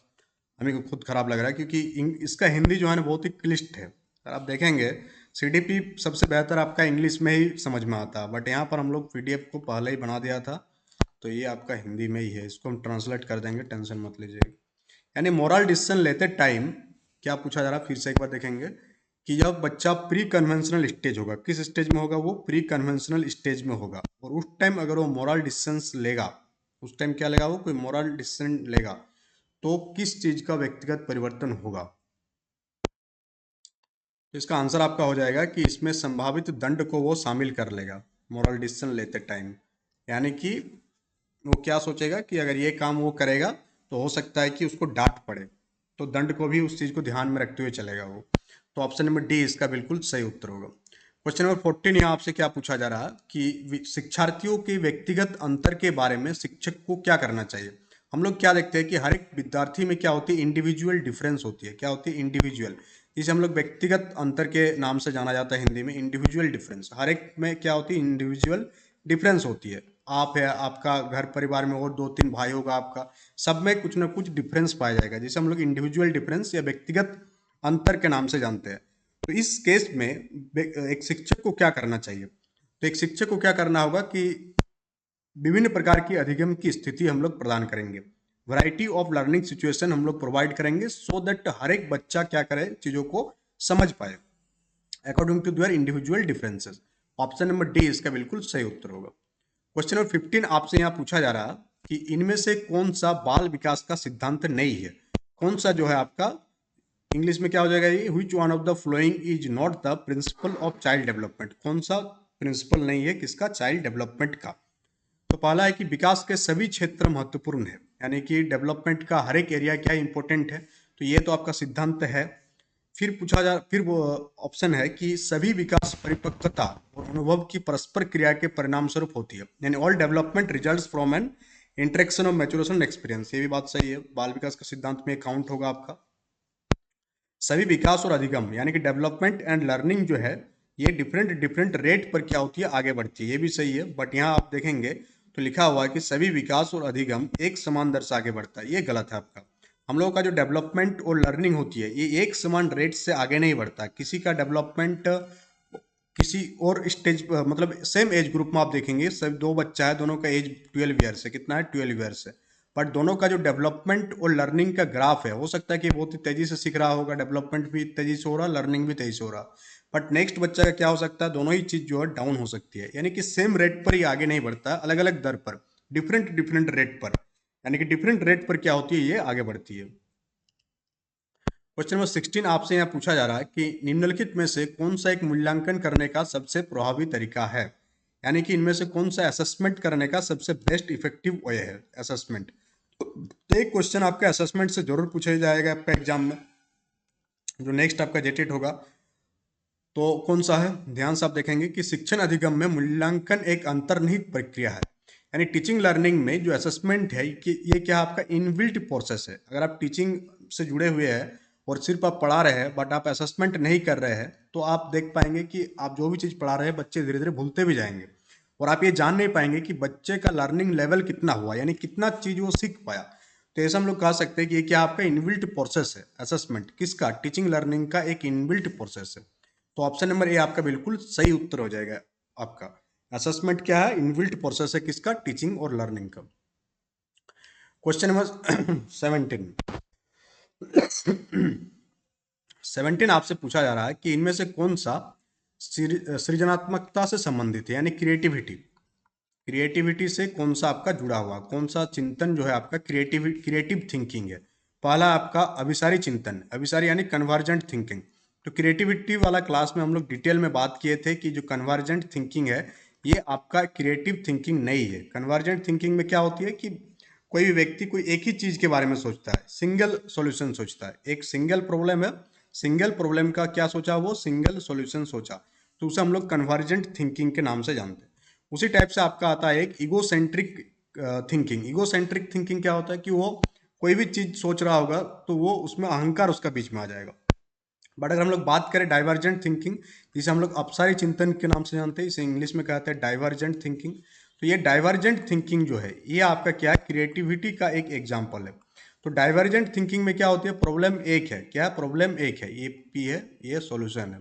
हमें को खुद खराब लग रहा है, क्योंकि इसका हिंदी जो है ना बहुत ही क्लिष्ट है। अगर आप देखेंगे सीडीपी सबसे बेहतर आपका इंग्लिश में ही समझ में आता है, बट यहाँ पर हम लोग पीडीएफ को पहले ही बना दिया था, तो ये आपका हिंदी में ही है, इसको हम ट्रांसलेट कर देंगे, टेंशन मत लीजिए। यानी मोरल डिसीजन लेते टाइम क्या पूछा जा रहा है, फिर से एक बार देखेंगे कि जब बच्चा प्री कन्वेंशनल स्टेज होगा, किस स्टेज में होगा? वो प्री कन्वेंशनल स्टेज में होगा, और उस टाइम अगर वो मोरल डिसीजन लेगा, उस टाइम क्या लेगा? वो कोई मोरल डिसीजन लेगा, तो किस चीज का व्यक्तिगत परिवर्तन होगा? तो इसका आंसर आपका हो जाएगा कि इसमें संभावित दंड को वो शामिल कर लेगा मोरल डिसीजन लेते टाइम। यानी कि वो क्या सोचेगा कि अगर ये काम वो करेगा तो हो सकता है कि उसको डांट पड़े, तो दंड को भी उस चीज को ध्यान में रखते हुए चलेगा वो। तो ऑप्शन नंबर डी इसका बिल्कुल सही उत्तर होगा। क्वेश्चन नंबर 14 यहाँ आपसे क्या पूछा जा रहा है कि शिक्षार्थियों के व्यक्तिगत अंतर के बारे में शिक्षक को क्या करना चाहिए? हम लोग क्या देखते हैं कि हर एक विद्यार्थी में क्या होती है? इंडिविजुअल डिफरेंस होती है। क्या होती है? इंडिविजुअल, जिसे हम लोग व्यक्तिगत अंतर के नाम से जाना जाता है हिंदी में, इंडिविजुअल डिफरेंस। हर एक में क्या होती है? इंडिविजुअल डिफरेंस होती है। आप है, आपका घर परिवार में और दो तीन भाई होगा आपका, सब में कुछ ना कुछ डिफरेंस पाया जाएगा, जिसे हम लोग इंडिविजुअल डिफरेंस या व्यक्तिगत अंतर के नाम से जानते हैं। तो इस केस में एक शिक्षक को क्या करना चाहिए? तो एक शिक्षक को क्या करना होगा कि विभिन्न प्रकार की अधिगम की स्थिति हम लोग प्रदान करेंगे, वैरायटी ऑफ लर्निंग सिचुएशन हम लोग प्रोवाइड करेंगे, सो दैट हर एक बच्चा क्या करे? चीजों को समझ पाए according to their individual differences. Option number D इसका बिल्कुल सही उत्तर होगा। क्वेश्चन नंबर 15 आपसे यहाँ पूछा जा रहा है कि इनमें से कौन सा बाल विकास का सिद्धांत नहीं है, कौन सा जो है आपका इंग्लिश में क्या हो जाएगा ये, which one of the following is not the principle of child development, कौन सा प्रिंसिपल नहीं है किसका, चाइल्ड डेवलपमेंट का। तो पहला है कि विकास के सभी क्षेत्र महत्वपूर्ण है, यानी कि डेवलपमेंट का हर एक एरिया क्या इंपॉर्टेंट है, तो ये तो आपका सिद्धांत है। फिर वो ऑप्शन है कि सभी विकास परिपक्वता और अनुभव की परस्पर क्रिया के परिणाम स्वरूप होती है, यानी all development results from N interaction of maturation experience, ये भी बात सही है, बाल विकास का सिद्धांत में काउंट होगा आपका। सभी विकास और अधिगम यानी कि डेवलपमेंट एंड लर्निंग जो है ये डिफरेंट डिफरेंट रेट पर क्या होती है, आगे बढ़ती है, ये भी सही है। बट यहाँ आप देखेंगे तो लिखा हुआ है कि सभी विकास और अधिगम एक समान दर से आगे बढ़ता है, ये गलत है आपका। हम लोगों का जो डेवलपमेंट और लर्निंग होती है ये एक समान रेट से आगे नहीं बढ़ता, किसी का डेवलपमेंट किसी और स्टेज मतलब सेम एज ग्रुप में आप देखेंगे सब दो बच्चा है, दोनों का एज 12 ईयर्स है, कितना है 12 ईयर्स है, बट दोनों का जो डेवलपमेंट और लर्निंग का ग्राफ है, हो सकता है कि बहुत ही तेजी से सीख रहा होगा, डेवलपमेंट भी तेजी से हो रहा, लर्निंग भी तेजी से हो रहा, बट नेक्स्ट बच्चा का क्या हो सकता है, दोनों ही चीज जो है डाउन हो सकती है, यानी कि सेम रेट पर ही आगे नहीं बढ़ता, अलग अलग दर पर, डिफरेंट डिफरेंट रेट पर, यानी कि डिफरेंट रेट पर क्या होती है, ये आगे बढ़ती है। क्वेश्चन नंबर 16 आपसे यहाँ पूछा जा रहा है कि निम्नलिखित में से कौन सा एक मूल्यांकन करने का सबसे प्रभावी तरीका है, यानी कि इनमें से कौन सा असेसमेंट करने का सबसे बेस्ट इफेक्टिव वे है असेसमेंट। तो एक क्वेश्चन आपका असेसमेंट से जरूर पूछा जाएगा आपका एग्जाम में, जो नेक्स्ट आपका जेटेट होगा, तो कौन सा है, ध्यान से आप देखेंगे कि शिक्षण अधिगम में मूल्यांकन एक अंतर्निहित प्रक्रिया है, यानी टीचिंग लर्निंग में जो असेसमेंट है कि ये क्या आपका इनबिल्ट प्रोसेस है, अगर आप टीचिंग से जुड़े हुए हैं और सिर्फ आप पढ़ा रहे हैं बट आप असेसमेंट नहीं कर रहे हैं, तो आप देख पाएंगे कि आप जो भी चीज़ पढ़ा रहे हैं बच्चे धीरे धीरे भूलते भी जाएंगे, और आप ये जान नहीं पाएंगे कि बच्चे का लर्निंग लेवल कितना हुआ, यानी कितना चीज़ वो सीख पाया। तो ऐसा हम लोग कह सकते हैं कि ये क्या आपका इनबिल्ट प्रोसेस है, असेसमेंट किसका, टीचिंग लर्निंग का एक इनबिल्ट प्रोसेस है। तो ऑप्शन नंबर ए आपका बिल्कुल सही उत्तर हो जाएगा आपका। असेसमेंट क्या है, इनबिल्ट प्रोसेस है किसका, टीचिंग और लर्निंग का। क्वेश्चन नंबर 17 17 आपसे पूछा जा रहा है कि इनमें से कौन सा सृजनात्मकता से संबंधित है, यानी क्रिएटिविटी, क्रिएटिविटी से कौन सा आपका जुड़ा हुआ, कौन सा चिंतन जो है आपका क्रिएटिव थिंकिंग है। पहला आपका अभिसारी चिंतन, अभिसारी यानी कन्वर्जेंट थिंकिंग। तो क्रिएटिविटी वाला क्लास में हम लोग डिटेल में बात किए थे कि जो कन्वर्जेंट थिंकिंग है ये आपका क्रिएटिव थिंकिंग नहीं है। कन्वर्जेंट थिंकिंग में क्या होती है कि कोई भी व्यक्ति कोई एक ही चीज के बारे में सोचता है, सिंगल सॉल्यूशन सोचता है, एक सिंगल प्रॉब्लम है, सिंगल प्रॉब्लम का क्या सोचा, वो सिंगल सॉल्यूशन सोचा, तो उसे हम लोग कन्वर्जेंट थिंकिंग के नाम से जानते हैं। उसी टाइप से आपका आता है एक ईगोसेंट्रिक थिंकिंग। ईगोसेंट्रिक थिंकिंग क्या होता है कि वो कोई भी चीज सोच रहा होगा तो वो उसमें अहंकार उसका बीच में आ जाएगा। बट अगर हम लोग बात करें डाइवर्जेंट थिंकिंग, जिसे हम लोग अपसारी चिंतन के नाम से जानते हैं, इसे इंग्लिश में कहते हैं डाइवर्जेंट थिंकिंग। तो ये डाइवर्जेंट थिंकिंग जो है ये आपका क्या है, क्रिएटिविटी का एक एग्जाम्पल है। तो डाइवर्जेंट थिंकिंग में क्या होती है, प्रॉब्लम एक है, क्या प्रॉब्लम एक है, ये पी है, ये सॉल्यूशन है,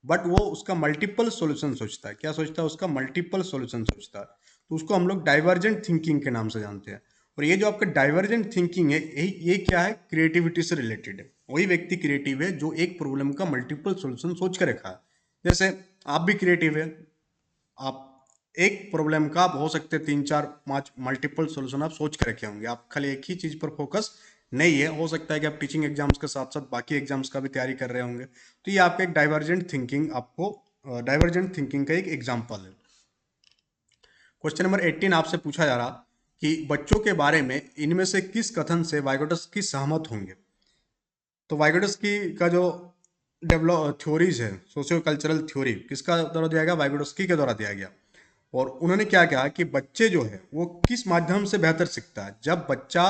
बट वो उसका मल्टीपल सॉल्यूशन सोचता है, क्या सोचता है, उसका मल्टीपल सॉल्यूशन सोचता है, तो उसको हम लोग डाइवर्जेंट थिंकिंग के नाम से जानते हैं। और ये जो आपका डाइवर्जेंट थिंकिंग है ये क्या है, क्रिएटिविटी से रिलेटेड है। वही व्यक्ति क्रिएटिव है जो एक प्रॉब्लम का मल्टीपल सॉल्यूशन सोच कर रखा है। जैसे आप भी क्रिएटिव है, आप एक प्रॉब्लम का आप हो सकते हैं 3 4 5 मल्टीपल सॉल्यूशन आप सोच के रखे होंगे, आप खाली एक ही चीज पर फोकस नहीं है, हो सकता है कि आप टीचिंग एग्जाम्स के साथ साथ बाकी एग्जाम्स का भी तैयारी कर रहे होंगे, तो ये आपका एक डाइवर्जेंट थिंकिंग, आपको डाइवर्जेंट थिंकिंग का एक एग्जाम्पल है। क्वेश्चन नंबर 18 आपसे पूछा जा रहा कि बच्चों के बारे में इनमें से किस कथन से वाइगोटस्की सहमत होंगे। तो वाइगोटस्की का जो डेवलप थ्योरीज है, सोशियो कल्चरल थ्योरी, किसका द्वारा दिया गया, वाइगोटस्की के द्वारा दिया गया। और उन्होंने क्या कहा कि बच्चे जो है वो किस माध्यम से बेहतर सीखता है, जब बच्चा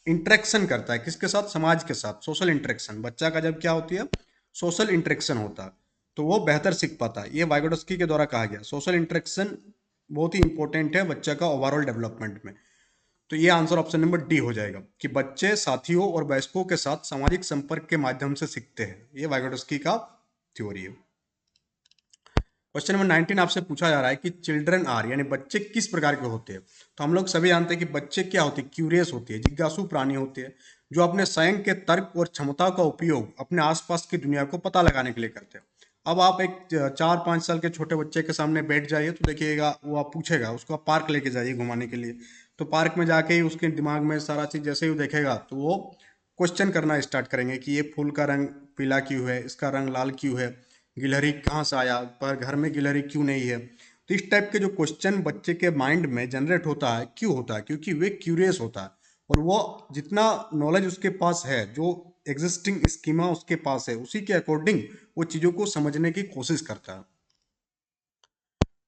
इंटरेक्शन करता है किसके साथ, समाज के साथ, सोशल इंटरेक्शन, बच्चा का जब क्या होती है, सोशल इंटरेक्शन होता है, तो वो बेहतर सीख पाता है, ये वाइगोटस्की के द्वारा कहा गया। सोशल इंटरेक्शन बहुत ही इंपॉर्टेंट है बच्चा का ओवरऑल डेवलपमेंट में। तो ये आंसर ऑप्शन नंबर डी हो जाएगा कि बच्चे साथियों और वयस्कों के साथ सामाजिक संपर्क के माध्यम से सीखते हैं, ये वाइगोटस्की का थ्योरी है। क्वेश्चन नंबर 19 आपसे पूछा जा रहा है कि चिल्ड्रन आर यानी बच्चे किस प्रकार के होते हैं। तो हम लोग सभी जानते हैं कि बच्चे क्या होते हैं, क्यूरियस होती है, जिज्ञासु प्राणी होते हैं, जो अपने स्वयं के तर्क और क्षमता का उपयोग अपने आसपास की दुनिया को पता लगाने के लिए करते हैं। अब आप एक 4 5 साल के छोटे बच्चे के सामने बैठ जाइए तो देखिएगा वो आप पूछेगा, उसको आप पार्क लेके जाइए घुमाने के लिए, तो पार्क में जाके ही उसके दिमाग में सारा चीज़ जैसे ही वो देखेगा तो वो क्वेश्चन करना स्टार्ट करेंगे कि ये फूल का रंग पीला क्यों है, इसका रंग लाल क्यों है, गिलहरी कहाँ से आया, पर घर में गिलहरी क्यों नहीं है। तो इस टाइप के जो क्वेश्चन बच्चे के माइंड में जनरेट होता है, क्यों होता है, क्योंकि वे क्यूरियस होता है और वो जितना नॉलेज उसके पास है, जो एग्जिस्टिंग स्कीमा उसके पास है, उसी के अकॉर्डिंग वो चीज़ों को समझने की कोशिश करता है।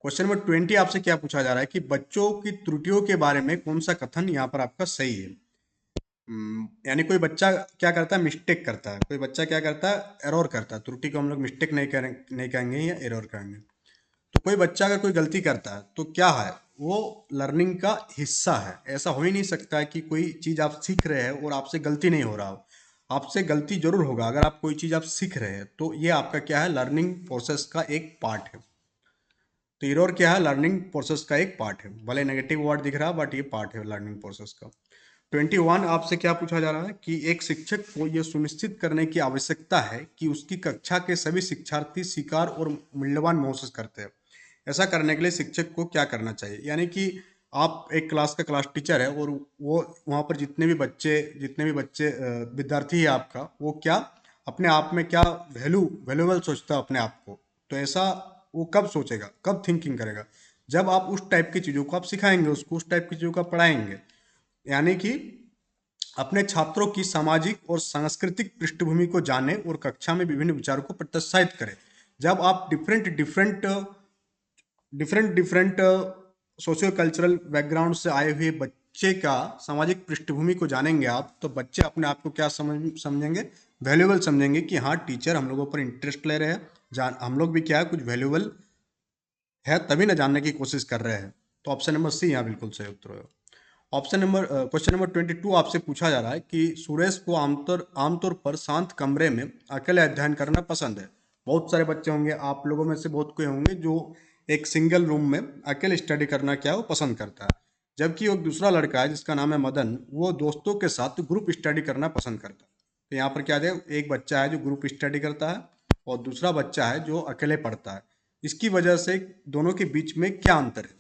क्वेश्चन नंबर 20 आपसे क्या पूछा जा रहा है कि बच्चों की त्रुटियों के बारे में कौन सा कथन यहाँ पर आपका सही है। यानी कोई बच्चा क्या करता है, मिस्टेक करता है, कोई बच्चा क्या करता है, एरर करता है। त्रुटि को हम लोग मिस्टेक नहीं कहेंगे या एरर कहेंगे। तो कोई बच्चा अगर कोई गलती करता है तो क्या है, वो लर्निंग का हिस्सा है। ऐसा हो ही नहीं सकता है कि कोई चीज़ आप सीख रहे हैं और आपसे गलती नहीं हो रहा हो। आपसे गलती जरूर होगा। अगर आप कोई चीज़ आप सीख रहे हैं तो ये आपका क्या है, लर्निंग प्रोसेस का एक पार्ट है। तो एरर क्या है, लर्निंग प्रोसेस का एक पार्ट है। भले नेगेटिव वर्ड दिख रहा है बट ये पार्ट है लर्निंग प्रोसेस का। 21 आपसे क्या पूछा जा रहा है कि एक शिक्षक को यह सुनिश्चित करने की आवश्यकता है कि उसकी कक्षा के सभी शिक्षार्थी स्वीकार और मूल्यवान महसूस करते हैं। ऐसा करने के लिए शिक्षक को क्या करना चाहिए। यानी कि आप एक क्लास का क्लास टीचर है और वो वहाँ पर जितने भी बच्चे विद्यार्थी है आपका, वो क्या अपने आप में क्या वैल्यूएबल सोचता है अपने आप को। तो ऐसा वो कब सोचेगा, कब थिंकिंग करेगा, जब आप उस टाइप की चीज़ों को आप सिखाएंगे उसको, उस टाइप की चीज़ों को आप पढ़ाएंगे। यानी कि अपने छात्रों की सामाजिक और सांस्कृतिक पृष्ठभूमि को जाने और कक्षा में विभिन्न विचारों को प्रोत्साहित करें। जब आप different different different different socio cultural background से आए हुए बच्चे का सामाजिक पृष्ठभूमि को जानेंगे आप, तो बच्चे अपने आप को क्या समझेंगे, वैल्यूएबल समझेंगे कि हाँ टीचर हम लोगों पर इंटरेस्ट ले रहे हैं, जान हम लोग भी क्या है कुछ वैल्यूएबल है, तभी ना जानने की कोशिश कर रहे हैं। तो ऑप्शन नंबर सी यहाँ बिल्कुल सही उत्तर है। क्वेश्चन नंबर 22 आपसे पूछा जा रहा है कि सुरेश को आमतौर पर शांत कमरे में अकेले अध्ययन करना पसंद है। बहुत सारे बच्चे होंगे, आप लोगों में से बहुत कोई होंगे जो एक सिंगल रूम में अकेले स्टडी करना क्या है वो पसंद करता है। जबकि एक दूसरा लड़का है जिसका नाम है मदन, वो दोस्तों के साथ ग्रुप स्टडी करना पसंद करता है। तो यहाँ पर क्या है, एक बच्चा है जो ग्रुप स्टडी करता है और दूसरा बच्चा है जो अकेले पढ़ता है। इसकी वजह से दोनों के बीच में क्या अंतर है,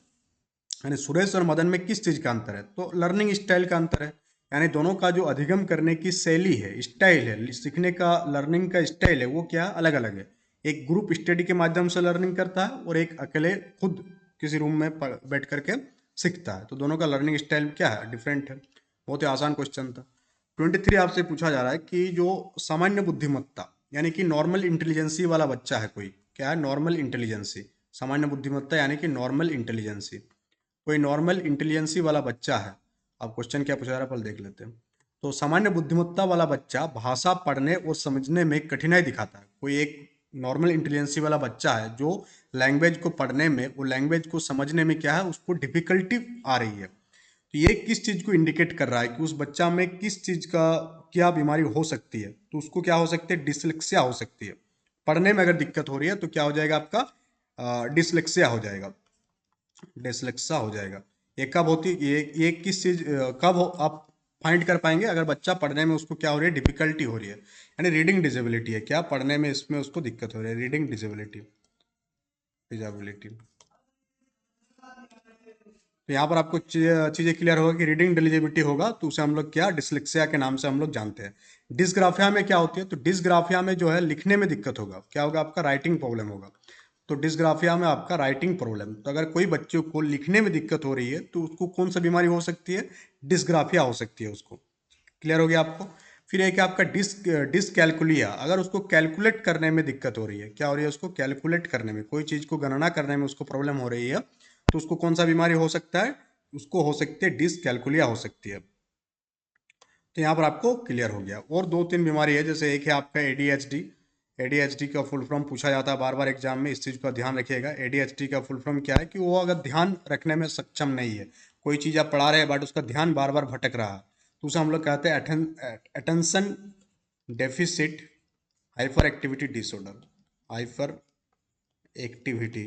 यानी सुरेश और मदन में किस चीज का अंतर है, तो लर्निंग स्टाइल का अंतर है। यानी दोनों का जो अधिगम करने की शैली है, स्टाइल है, सीखने का लर्निंग का स्टाइल है, वो क्या अलग अलग है। एक ग्रुप स्टडी के माध्यम से लर्निंग करता है और एक अकेले खुद किसी रूम में बैठ करके सीखता है। तो दोनों का लर्निंग स्टाइल क्या है, डिफरेंट है। बहुत ही आसान क्वेश्चन था। 23 आपसे पूछा जा रहा है कि जो सामान्य बुद्धिमत्ता यानी कि नॉर्मल इंटेलिजेंसी वाला बच्चा है, कोई क्या है, नॉर्मल इंटेलिजेंसी। सामान्य बुद्धिमत्ता यानी कि नॉर्मल इंटेलिजेंसी, कोई नॉर्मल इंटेलिजेंसी वाला बच्चा है। अब क्वेश्चन क्या पूछा जा रहा है पहले देख लेते हैं। तो सामान्य बुद्धिमत्ता वाला बच्चा भाषा पढ़ने और समझने में कठिनाई दिखाता है। कोई एक नॉर्मल इंटेलिजेंसी वाला बच्चा है जो लैंग्वेज को पढ़ने में और लैंग्वेज को समझने में क्या है, उसको डिफिकल्टी आ रही है। तो ये किस चीज को इंडिकेट कर रहा है कि उस बच्चा में किस चीज का क्या बीमारी हो सकती है। तो उसको क्या हो सकती है, डिसलेक्सिया हो सकती है। पढ़ने में अगर दिक्कत हो रही है तो क्या हो जाएगा आपका, डिसलेक्सिया हो जाएगा, डिसलेक्सिया हो जाएगा। ये कब होती, ये किस चीज कब हो, आप फाइंड कर पाएंगे अगर बच्चा पढ़ने में उसको क्या हो रही है, डिफिकल्टी हो रही है, यानी रीडिंग डिसेबिलिटी है, क्या पढ़ने में इसमें उसको दिक्कत हो रही है, रीडिंग डिसेबिलिटी, डिसेबिलिटी। तो यहाँ पर आपको चीजें क्लियर होगा कि रीडिंग डिसेबिलिटी होगा तो उसे हम लोग क्या डिसलेक्सिया के नाम से हम लोग जानते हैं। डिसग्राफिया में क्या होती है, तो डिसग्राफिया में जो है लिखने में दिक्कत होगा, क्या होगा आपका राइटिंग प्रॉब्लम होगा। तो डिसग्राफिया में आपका राइटिंग प्रॉब्लम, तो अगर कोई बच्चों को लिखने में दिक्कत हो रही है तो उसको कौन सा बीमारी हो सकती है, डिसग्राफिया हो सकती है उसको। क्लियर हो गया आपको। फिर एक है आपका डिसकैलकुलिया, अगर उसको कैलकुलेट करने में दिक्कत हो रही है, क्या हो रही है उसको कैलकुलेट करने में, कोई चीज को गणना करने में उसको प्रॉब्लम हो रही है, तो उसको कौन सा बीमारी हो सकता है, उसको हो सकती है डिसकैलकुलिया हो सकती है। तो यहाँ पर आपको क्लियर हो गया। और दो तीन बीमारी है, जैसे एक है आपका एडीएचडी। एडीएचडी का फुल फॉर्म पूछा जाता है बार बार एग्जाम में, इस चीज़ का ध्यान रखिएगा। एडीएचडी का फुल फॉर्म क्या है कि वो अगर ध्यान रखने में सक्षम नहीं है, कोई चीज़ आप पढ़ा रहे हैं बट उसका ध्यान बार बार भटक रहा है, तो उसे हम लोग कहते हैं attention deficit hyper activity disorder, hyper activity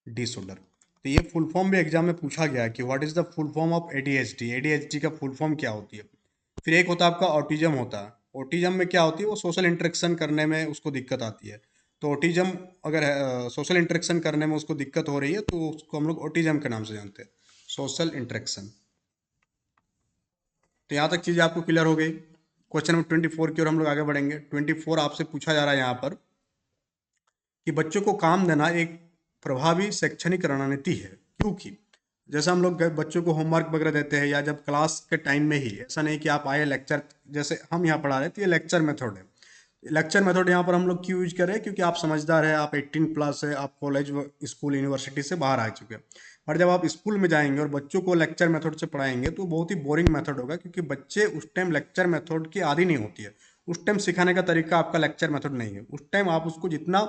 disorder. तो ये फुल फॉर्म भी एग्जाम में पूछा गया है कि what is the full form of ADHD, ADHD का फुल फॉर्म क्या होती है। फिर एक होता है आपका ऑटिज्म होता है। ऑटिज्म में क्या होती है, वो सोशल इंटरेक्शन करने में उसको दिक्कत आती है। तो ऑटिज्म अगर सोशल इंटरेक्शन करने में उसको दिक्कत हो रही है तो उसको हम लोग ऑटिज्म के नाम से जानते हैं। Social interaction. तो यहाँ तक चीज़ें आपको क्लियर हो गई। क्वेश्चन नंबर 24 की ओर हम लोग आगे बढ़ेंगे। 24 आपसे पूछा जा रहा है यहाँ पर कि बच्चों को काम देना एक प्रभावी शैक्षणिक रणनीति है, क्योंकि जैसे हम लोग बच्चों को होमवर्क वगैरह देते हैं या जब क्लास के टाइम में ही, ऐसा नहीं कि आप आए लेक्चर, जैसे हम यहाँ पढ़ा रहे थे, ये लेक्चर मेथड है। लेक्चर मेथड यहाँ पर हम लोग क्यों यूज करें, क्योंकि आप समझदार है, आप 18 प्लस है, आप कॉलेज स्कूल यूनिवर्सिटी से बाहर आ चुके हैं। और जब आप स्कूल में जाएंगे और बच्चों को लेक्चर मेथड से पढ़ाएंगे तो बहुत ही बोरिंग मेथड होगा, क्योंकि बच्चे उस टाइम लेक्चर मेथड की आदी नहीं होती है। उस टाइम सिखाने का तरीका आपका लेक्चर मेथड नहीं है। उस टाइम आप उसको जितना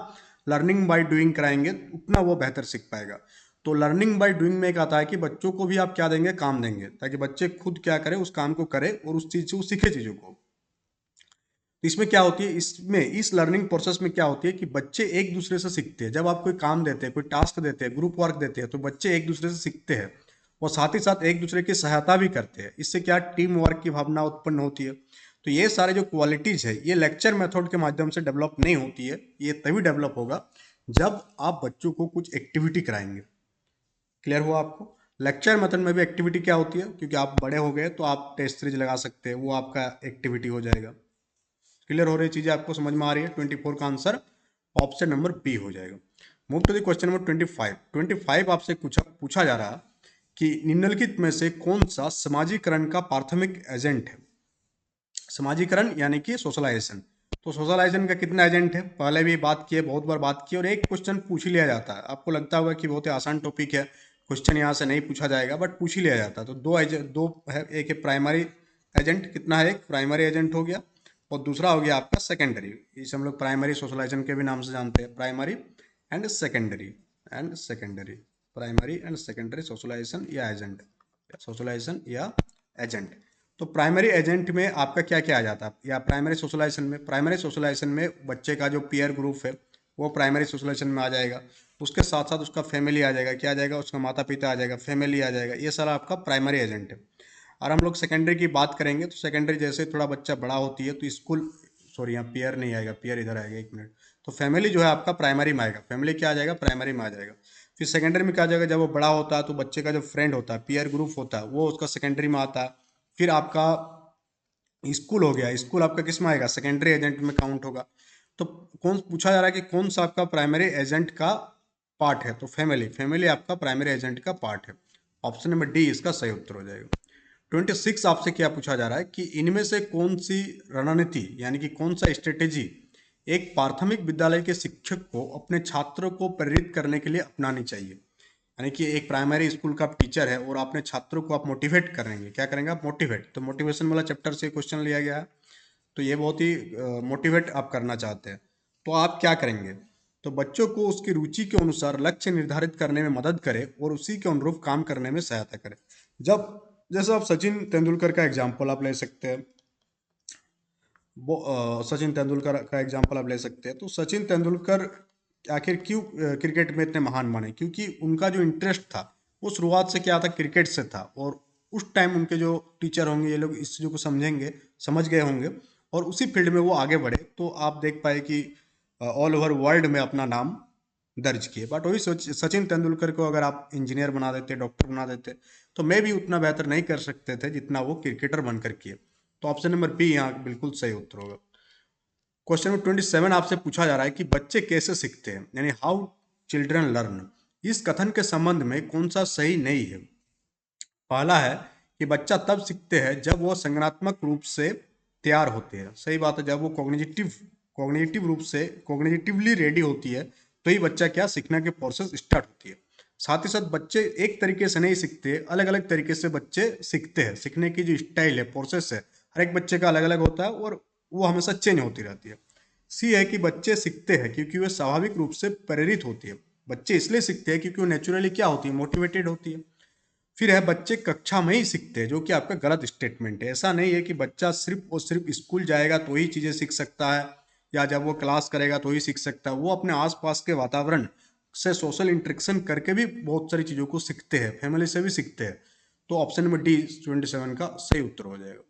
लर्निंग बाय डूइंग कराएंगे उतना वो बेहतर सीख पाएगा। तो लर्निंग बाय डूइंग में एक आता है कि बच्चों को भी आप क्या देंगे, काम देंगे, ताकि बच्चे खुद क्या करें, उस काम को करें और उस चीज़ से वो सीखे चीज़ों को। तो इसमें क्या होती है, इसमें इस लर्निंग प्रोसेस में क्या होती है कि बच्चे एक दूसरे से सीखते हैं। जब आप कोई काम देते हैं, कोई टास्क देते हैं, ग्रुप वर्क देते हैं, तो बच्चे एक दूसरे से सीखते हैं और साथ ही साथ एक दूसरे की सहायता भी करते हैं। इससे क्या टीम वर्क की भावना उत्पन्न होती है। तो ये सारे जो क्वालिटीज है ये लेक्चर मेथड के माध्यम से डेवलप नहीं होती है। ये तभी डेवलप होगा जब आप बच्चों को कुछ एक्टिविटी कराएंगे। क्लियर हुआ आपको। लेक्चर मेथड में भी एक्टिविटी क्या होती है, क्योंकि आप बड़े हो गए तो आप टेस्ट सीरीज लगा सकते हैं, वो आपका एक्टिविटी हो जाएगा। क्लियर हो रही चीजें, आपको समझ में आ रही है। 24 का आंसर ऑप्शन नंबर बी हो जाएगा। Move to the question number 25। 25 आपसे पूछा पूछा जा रहा है कि निम्नलिखित में से कौन सा समाजीकरण का प्राथमिक एजेंट है। समाजीकरण यानी कि सोशलाइजेशन। तो सोशलाइजेशन का कितना एजेंट है, पहले भी बात की है, बहुत बार बात की है, और एक क्वेश्चन पूछ ही लिया जाता है। आपको लगता होगा कि बहुत ही आसान टॉपिक है, क्वेश्चन यहाँ से नहीं पूछा जाएगा, बट पूछ ही लिया जाता है। तो दो एजेंट, दो है, एक है प्राइमरी एजेंट, कितना है, एक प्राइमरी एजेंट हो गया और दूसरा हो गया आपका सेकेंडरी। इसे हम लोग प्राइमरी सोशलाइजेशन के भी नाम से जानते हैं, primary and secondary, and secondary, primary and secondary socialisation या एजेंट, सोशलाइजेशन या एजेंट। तो प्राइमरी एजेंट में आपका क्या क्या आ जाता है, या प्राइमरी सोशलाइजेशन में, प्राइमरी सोशलाइजेशन में बच्चे का जो पीयर ग्रुप है वो प्राइमरी सोशलाइजेशन में आ जाएगा। उसके साथ साथ उसका फैमिली आ जाएगा, क्या आ जाएगा, उसका माता पिता आ जाएगा, फैमिली आ जाएगा, ये सारा आपका प्राइमरी एजेंट है। और हम लोग सेकेंडरी की बात करेंगे तो सेकेंडरी जैसे थोड़ा बच्चा बड़ा होती है तो स्कूल, सॉरी यहाँ पीयर नहीं आएगा, पीयर इधर आएगा, एक मिनट। तो फैमिली जो है आपका प्राइमरी में आएगा, फैमिली क्या आ जाएगा, प्राइमरी में आ जाएगा। फिर सेकेंडरी में क्या आ जाएगा, जब वो बड़ा होता है तो बच्चे का जो फ्रेंड होता है, पीयर ग्रुप होता है, वो उसका सेकेंडरी में आता है। फिर आपका स्कूल हो गया, स्कूल आपका किस में आएगा, सेकेंडरी एजेंट में काउंट होगा। तो कौन पूछा जा रहा है कि कौन सा आपका प्राइमरी एजेंट का पार्ट है, तो फैमिली, फैमिली आपका प्राइमरी एजेंट का पार्ट है। ऑप्शन नंबर डी इसका सही उत्तर हो जाएगा। 26 आपसे क्या पूछा जा रहा है कि इनमें से कौन सी रणनीति यानी कि कौन सा स्ट्रेटेजी एक प्राथमिक विद्यालय के शिक्षक को अपने छात्रों को प्रेरित करने के लिए अपनानी चाहिए। यानी कि एक प्राइमरी स्कूल का आप टीचर है और अपने छात्रों को आप मोटिवेट करेंगे, क्या करेंगे आप, मोटिवेट। तो मोटिवेशन वाला चैप्टर से क्वेश्चन लिया गया है, तो ये बहुत ही मोटिवेट आप करना चाहते हैं, तो आप क्या करेंगे, तो बच्चों को उसकी रुचि के अनुसार लक्ष्य निर्धारित करने में मदद करें और उसी के अनुरूप काम करने में सहायता करें। जब जैसे आप सचिन तेंदुलकर का एग्जाम्पल आप ले सकते हैं, वो सचिन तेंदुलकर का एग्जाम्पल आप ले सकते हैं। तो सचिन तेंदुलकर आखिर क्यों क्रिकेट में इतने महान बने, क्योंकि उनका जो इंटरेस्ट था वो शुरुआत से क्या था, क्रिकेट से था। और उस टाइम उनके जो टीचर होंगे ये लोग इस चीज़ों को समझेंगे, समझ गए होंगे और उसी फील्ड में वो आगे बढ़े। तो आप देख पाए कि ऑल ओवर वर्ल्ड में अपना नाम दर्ज किए। बट वही सचिन तेंदुलकर को अगर आप इंजीनियर बना देते, डॉक्टर बना देते, तो मैं भी उतना बेहतर नहीं कर सकते थे जितना वो क्रिकेटर बनकर किए। तो ऑप्शन नंबर बी यहाँ बिल्कुल सही उत्तर होगा। क्वेश्चन नंबर 27 आपसे पूछा जा रहा है कि बच्चे कैसे सीखते हैं, यानी हाउ चिल्ड्रन लर्न। इस कथन के संबंध में कौन सा सही नहीं है। पहला है कि बच्चा तब सीखते हैं जब वो संज्ञानात्मक रूप से तैयार होते हैं। सही बात है, जब वो कॉग्निटिव रूप से कॉग्निटिवली रेडी होती है तो ही बच्चा क्या सीखने के प्रोसेस स्टार्ट होती है। साथ ही साथ बच्चे एक तरीके से नहीं सीखते, अलग अलग तरीके से बच्चे सीखते हैं। सीखने की जो स्टाइल है, प्रोसेस है, हर एक बच्चे का अलग अलग होता है और वो हमेशा चेंज होती रहती है। सी है कि बच्चे सीखते हैं क्योंकि वे स्वाभाविक रूप से प्रेरित होती है। बच्चे इसलिए सीखते हैं क्योंकि वो नेचुरली क्या होती है, मोटिवेटेड होती है। फिर है बच्चे कक्षा में ही सीखते हैं, जो कि आपका गलत स्टेटमेंट है। ऐसा नहीं है कि बच्चा सिर्फ और सिर्फ स्कूल जाएगा तो ही चीज़ें सीख सकता है, या जब वो क्लास करेगा तो ही सीख सकता है। वो अपने आसपास के वातावरण से सोशल इंटरेक्शन करके भी बहुत सारी चीज़ों को सीखते हैं, फैमिली से भी सीखते हैं। तो ऑप्शन नंबर डी 27 का सही उत्तर हो जाएगा।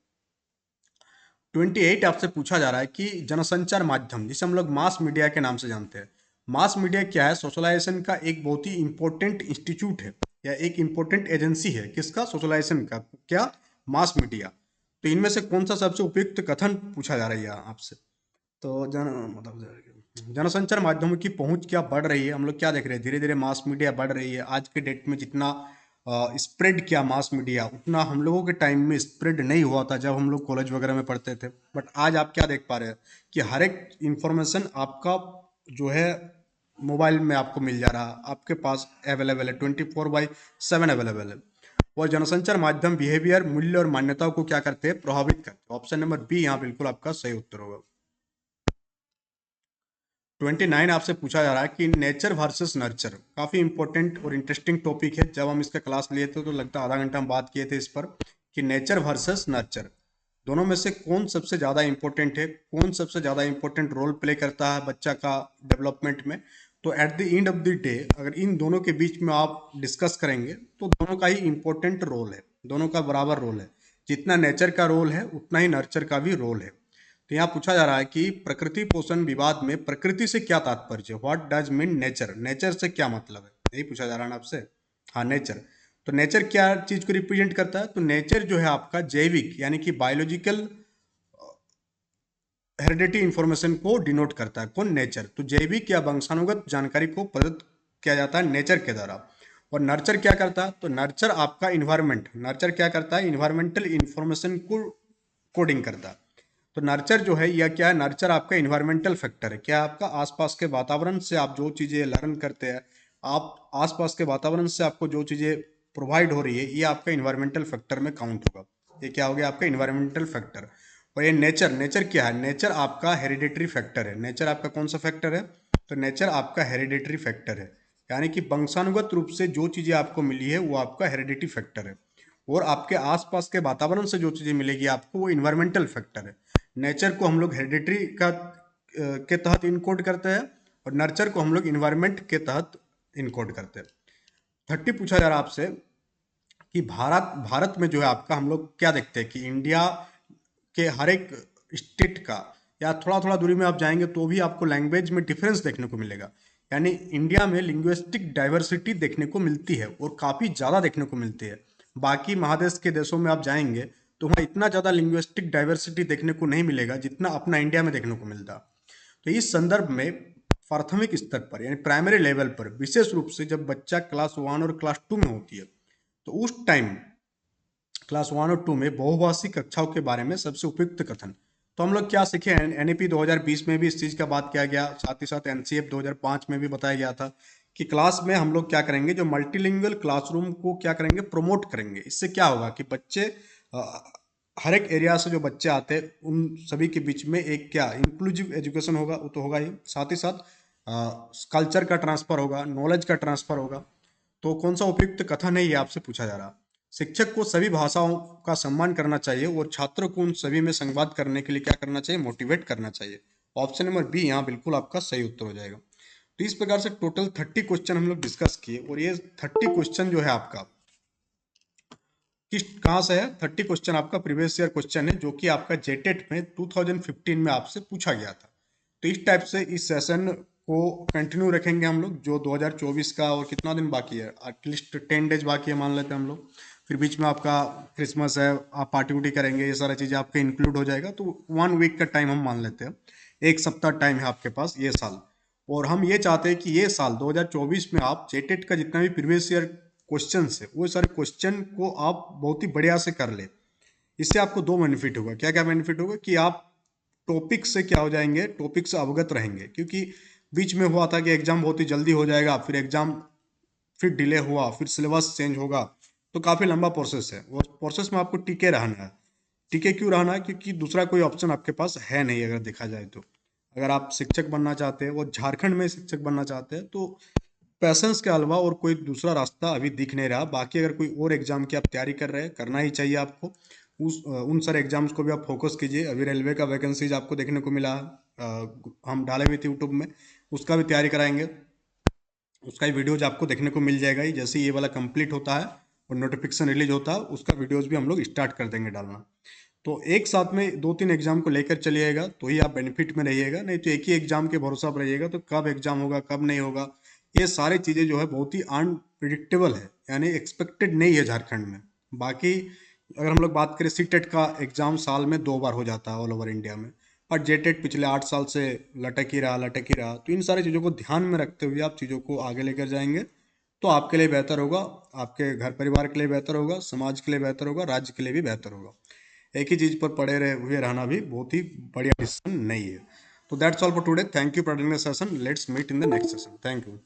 28 आपसे पूछा जा रहा है कि जनसंचार माध्यम, जिसे हम लोग मास मीडिया के नाम से जानते हैं, मास मीडिया क्या है, सोशलाइजेशन का एक बहुत ही इंपॉर्टेंट इंस्टीट्यूट है या एक इम्पोर्टेंट एजेंसी है किसका, सोशलाइजेशन का, क्या, मास मीडिया। तो इनमें से कौन सा सबसे उपयुक्त कथन पूछा जा रहा है आपसे। तो जनसंचार माध्यमों की पहुंच क्या बढ़ रही है, हम लोग क्या देख रहे हैं, धीरे धीरे मास मीडिया बढ़ रही है। आज के डेट में जितना स्प्रेड किया मास मीडिया, उतना हम लोगों के टाइम में स्प्रेड नहीं हुआ था जब हम लोग कॉलेज वगैरह में पढ़ते थे। बट आज आप क्या देख पा रहे हैं कि हर एक इंफॉर्मेशन आपका जो है मोबाइल में आपको मिल जा रहा है, आपके पास अवेलेबल है, 24/7 अवेलेबल है। और जनसंचार माध्यम बिहेवियर, मूल्य और मान्यताओं को क्या करते हैं, प्रभावित करते हैं। ऑप्शन नंबर बी यहाँ बिल्कुल आपका सही उत्तर होगा। 29 आपसे पूछा जा रहा है कि नेचर वर्सेस नर्चर, काफी इंपॉर्टेंट और इंटरेस्टिंग टॉपिक है। जब हम इसका क्लास लिए थे तो लगता आधा घंटा हम बात किए थे इस पर कि नेचर वर्सेस नर्चर दोनों में से कौन सबसे ज्यादा इंपॉर्टेंट है, कौन सबसे ज्यादा इंपॉर्टेंट रोल प्ले करता है बच्चा का डेवलपमेंट में। तो at the end of the day अगर इन दोनों के बीच में आप डिस्कस करेंगे तो दोनों का ही इंपॉर्टेंट रोल है, दोनों का बराबर रोल है। जितना नेचर का रोल है उतना ही नर्चर का भी रोल है। तो यहाँ पूछा जा रहा है कि प्रकृति पोषण विवाद में प्रकृति से क्या तात्पर्य, what does mean nature, nature से क्या मतलब है, यही पूछा जा रहा है ना आपसे। हाँ नेचर, तो नेचर क्या चीज को रिप्रेजेंट करता है, तो नेचर जो है आपका जैविक यानी कि बायोलॉजिकल हेरिडिटी इंफॉर्मेशन को डिनोट करता है। कौन, नेचर। तो जैविक या वंशानुगत जानकारी को प्रदत्त किया जाता है नेचर के द्वारा। और नर्चर क्या करता है, तो नर्चर आपका इन्वायरमेंट, नर्चर क्या करता है, इन्वायरमेंटल इंफॉर्मेशन को कोडिंग करता है। तो नर्चर जो है यह क्या है, नर्चर आपका इन्वायरमेंटल फैक्टर है। क्या आपका आसपास के वातावरण से आप जो चीज़ें लर्न करते हैं, आप आसपास के वातावरण से आपको जो चीज़ें प्रोवाइड हो रही है, ये आपका इन्वायरमेंटल फैक्टर में काउंट होगा। ये क्या हो गया आपका इन्वायरमेंटल फैक्टर। और ये नेचर, नेचर क्या है, नेचर आपका हेरिडेटरी फैक्टर है। नेचर आपका कौन सा फैक्टर है, तो नेचर आपका हेरिडेटरी फैक्टर है, यानी कि वंशानुगत रूप से जो चीज़ें आपको मिली है वो आपका हेरिडिटी फैक्टर है। और आपके आसपास के वातावरण से जो चीज़ें मिलेगी आपको वो इन्वायरमेंटल फैक्टर है। नेचर को हम लोग हेरिडिटरी का के तहत इनकोड करते हैं और नर्चर को हम लोग इन्वायरमेंट के तहत इनकोड करते हैं। 30 पूछा जा रहा है आपसे कि भारत में जो है आपका हम लोग क्या देखते हैं कि इंडिया के हर एक स्टेट का या थोड़ा थोड़ा दूरी में आप जाएंगे तो भी आपको लैंग्वेज में डिफरेंस देखने को मिलेगा। यानी इंडिया में लिंग्विस्टिक डाइवर्सिटी देखने को मिलती है और काफ़ी ज़्यादा देखने को मिलती है। बाकी महादेश के देशों में आप जाएंगे तो वहाँ इतना ज़्यादा लिंग्विस्टिक डाइवर्सिटी देखने को नहीं मिलेगा जितना अपना इंडिया में देखने को मिलता। तो इस संदर्भ में प्राथमिक स्तर पर यानी प्राइमरी लेवल पर विशेष रूप से जब बच्चा क्लास 1 और क्लास 2 में होती है तो उस टाइम क्लास 1 और 2 में बहुभाषी कक्षाओं के बारे में सबसे उपयुक्त कथन। तो हम लोग क्या सीखे, एनईपी 2020 में भी इस चीज़ का बात किया गया, साथ ही साथ एनसीएफ 2005 में भी बताया गया था कि क्लास में हम लोग क्या करेंगे, जो मल्टीलिंगुअल क्लासरूम को क्या करेंगे, प्रमोट करेंगे। इससे क्या होगा कि बच्चे हर एक एरिया से जो बच्चे आते हैं उन सभी के बीच में एक क्या इंक्लूसिव एजुकेशन होगा, वो तो होगा ही, साथ ही साथ कल्चर का ट्रांसफर होगा, नॉलेज का ट्रांसफर होगा। तो कौन सा उपयुक्त कथन है ये आपसे पूछा जा रहा। शिक्षक को सभी भाषाओं का सम्मान करना चाहिए और छात्रों को उन सभी में संवाद करने के लिए क्या करना चाहिए, मोटिवेट करना चाहिए। ऑप्शन नंबर बी यहाँ बिल्कुल आपका सही उत्तर हो जाएगा। तो इस प्रकार से टोटल 30 क्वेश्चन हम लोग डिस्कस किए और ये 30 क्वेश्चन जो है आपका किस कहाँ से है, 30 क्वेश्चन आपका प्रीवियस ईयर क्वेश्चन है जो कि आपका जेटेट में 2015 में आपसे पूछा गया था। तो इस टाइप से इस सेशन को कंटिन्यू रखेंगे हम लोग, जो 2024 का और कितना दिन बाकी है, एटलीस्ट 10 डेज बाकी है मान लेते हैं हम लोग। फिर बीच में आपका क्रिसमस है, आप पार्टी उटी करेंगे, ये सारा चीज़ें आपके इंक्लूड हो जाएगा। तो 1 वीक का टाइम हम मान लेते हैं, 1 सप्ताह टाइम है आपके पास ये साल। और हम ये चाहते हैं कि ये साल 2024 में आप जेटेट का जितना भी प्रीवियस ईयर क्वेश्चन है वो सारे क्वेश्चन को आप बहुत ही बढ़िया से कर ले। इससे आपको दो बेनिफिट होगा। क्या क्या बेनिफिट होगा कि आप टॉपिक से क्या हो जाएंगे, टॉपिक से अवगत रहेंगे। क्योंकि बीच में हुआ था कि एग्जाम बहुत ही जल्दी हो जाएगा, फिर एग्जाम फिर डिले हुआ, फिर सिलेबस चेंज होगा, तो काफ़ी लंबा प्रोसेस है। वो प्रोसेस में आपको टिके रहना है। टिके क्यों रहना है, क्योंकि दूसरा कोई ऑप्शन आपके पास है नहीं अगर देखा जाए तो। अगर आप शिक्षक बनना चाहते हैं और झारखंड में शिक्षक बनना चाहते हैं तो पैसेंस के अलावा और कोई दूसरा रास्ता अभी दिख नहीं रहा। बाकी अगर कोई और एग्जाम की आप तैयारी कर रहे हैं, करना ही चाहिए आपको। उन सारे एग्जाम्स को भी आप फोकस कीजिए। अभी रेलवे का वैकेंसीज आपको देखने को मिला हम डाले हुए थे यूट्यूब में, उसका भी तैयारी कराएंगे। उसका ही वीडियोज आपको देखने को मिल जाएगा ही, जैसे ये वाला कंप्लीट होता है और नोटिफिकेशन रिलीज होता है उसका वीडियोज भी हम लोग स्टार्ट कर देंगे डालना। तो एक साथ में 2-3 एग्जाम को लेकर चलिएगा तो ही आप बेनिफिट में रहिएगा, नहीं तो एक ही एग्जाम के भरोसा पर रहिएगा तो कब एग्जाम होगा कब नहीं होगा, ये सारी चीज़ें जो है बहुत ही अनप्रिडिक्टेबल है। यानी एक्सपेक्टेड नहीं है झारखंड में। बाकी अगर हम लोग बात करें सीटेट का एग्ज़ाम साल में 2 बार हो जाता है ऑल ओवर इंडिया में, और जेटेट पिछले 8 साल से लटक ही रहा। तो इन सारी चीज़ों को ध्यान में रखते हुए आप चीज़ों को आगे लेकर जाएंगे तो आपके लिए बेहतर होगा, आपके घर परिवार के लिए बेहतर होगा, समाज के लिए बेहतर होगा, राज्य के लिए भी बेहतर होगा। एक ही चीज़ पर पड़े रहे हुए रहना भी बहुत ही बढ़िया डिसीजन नहीं है। तो that's all for today. Thank you for attending the session. Let's meet in the next session. Thank you.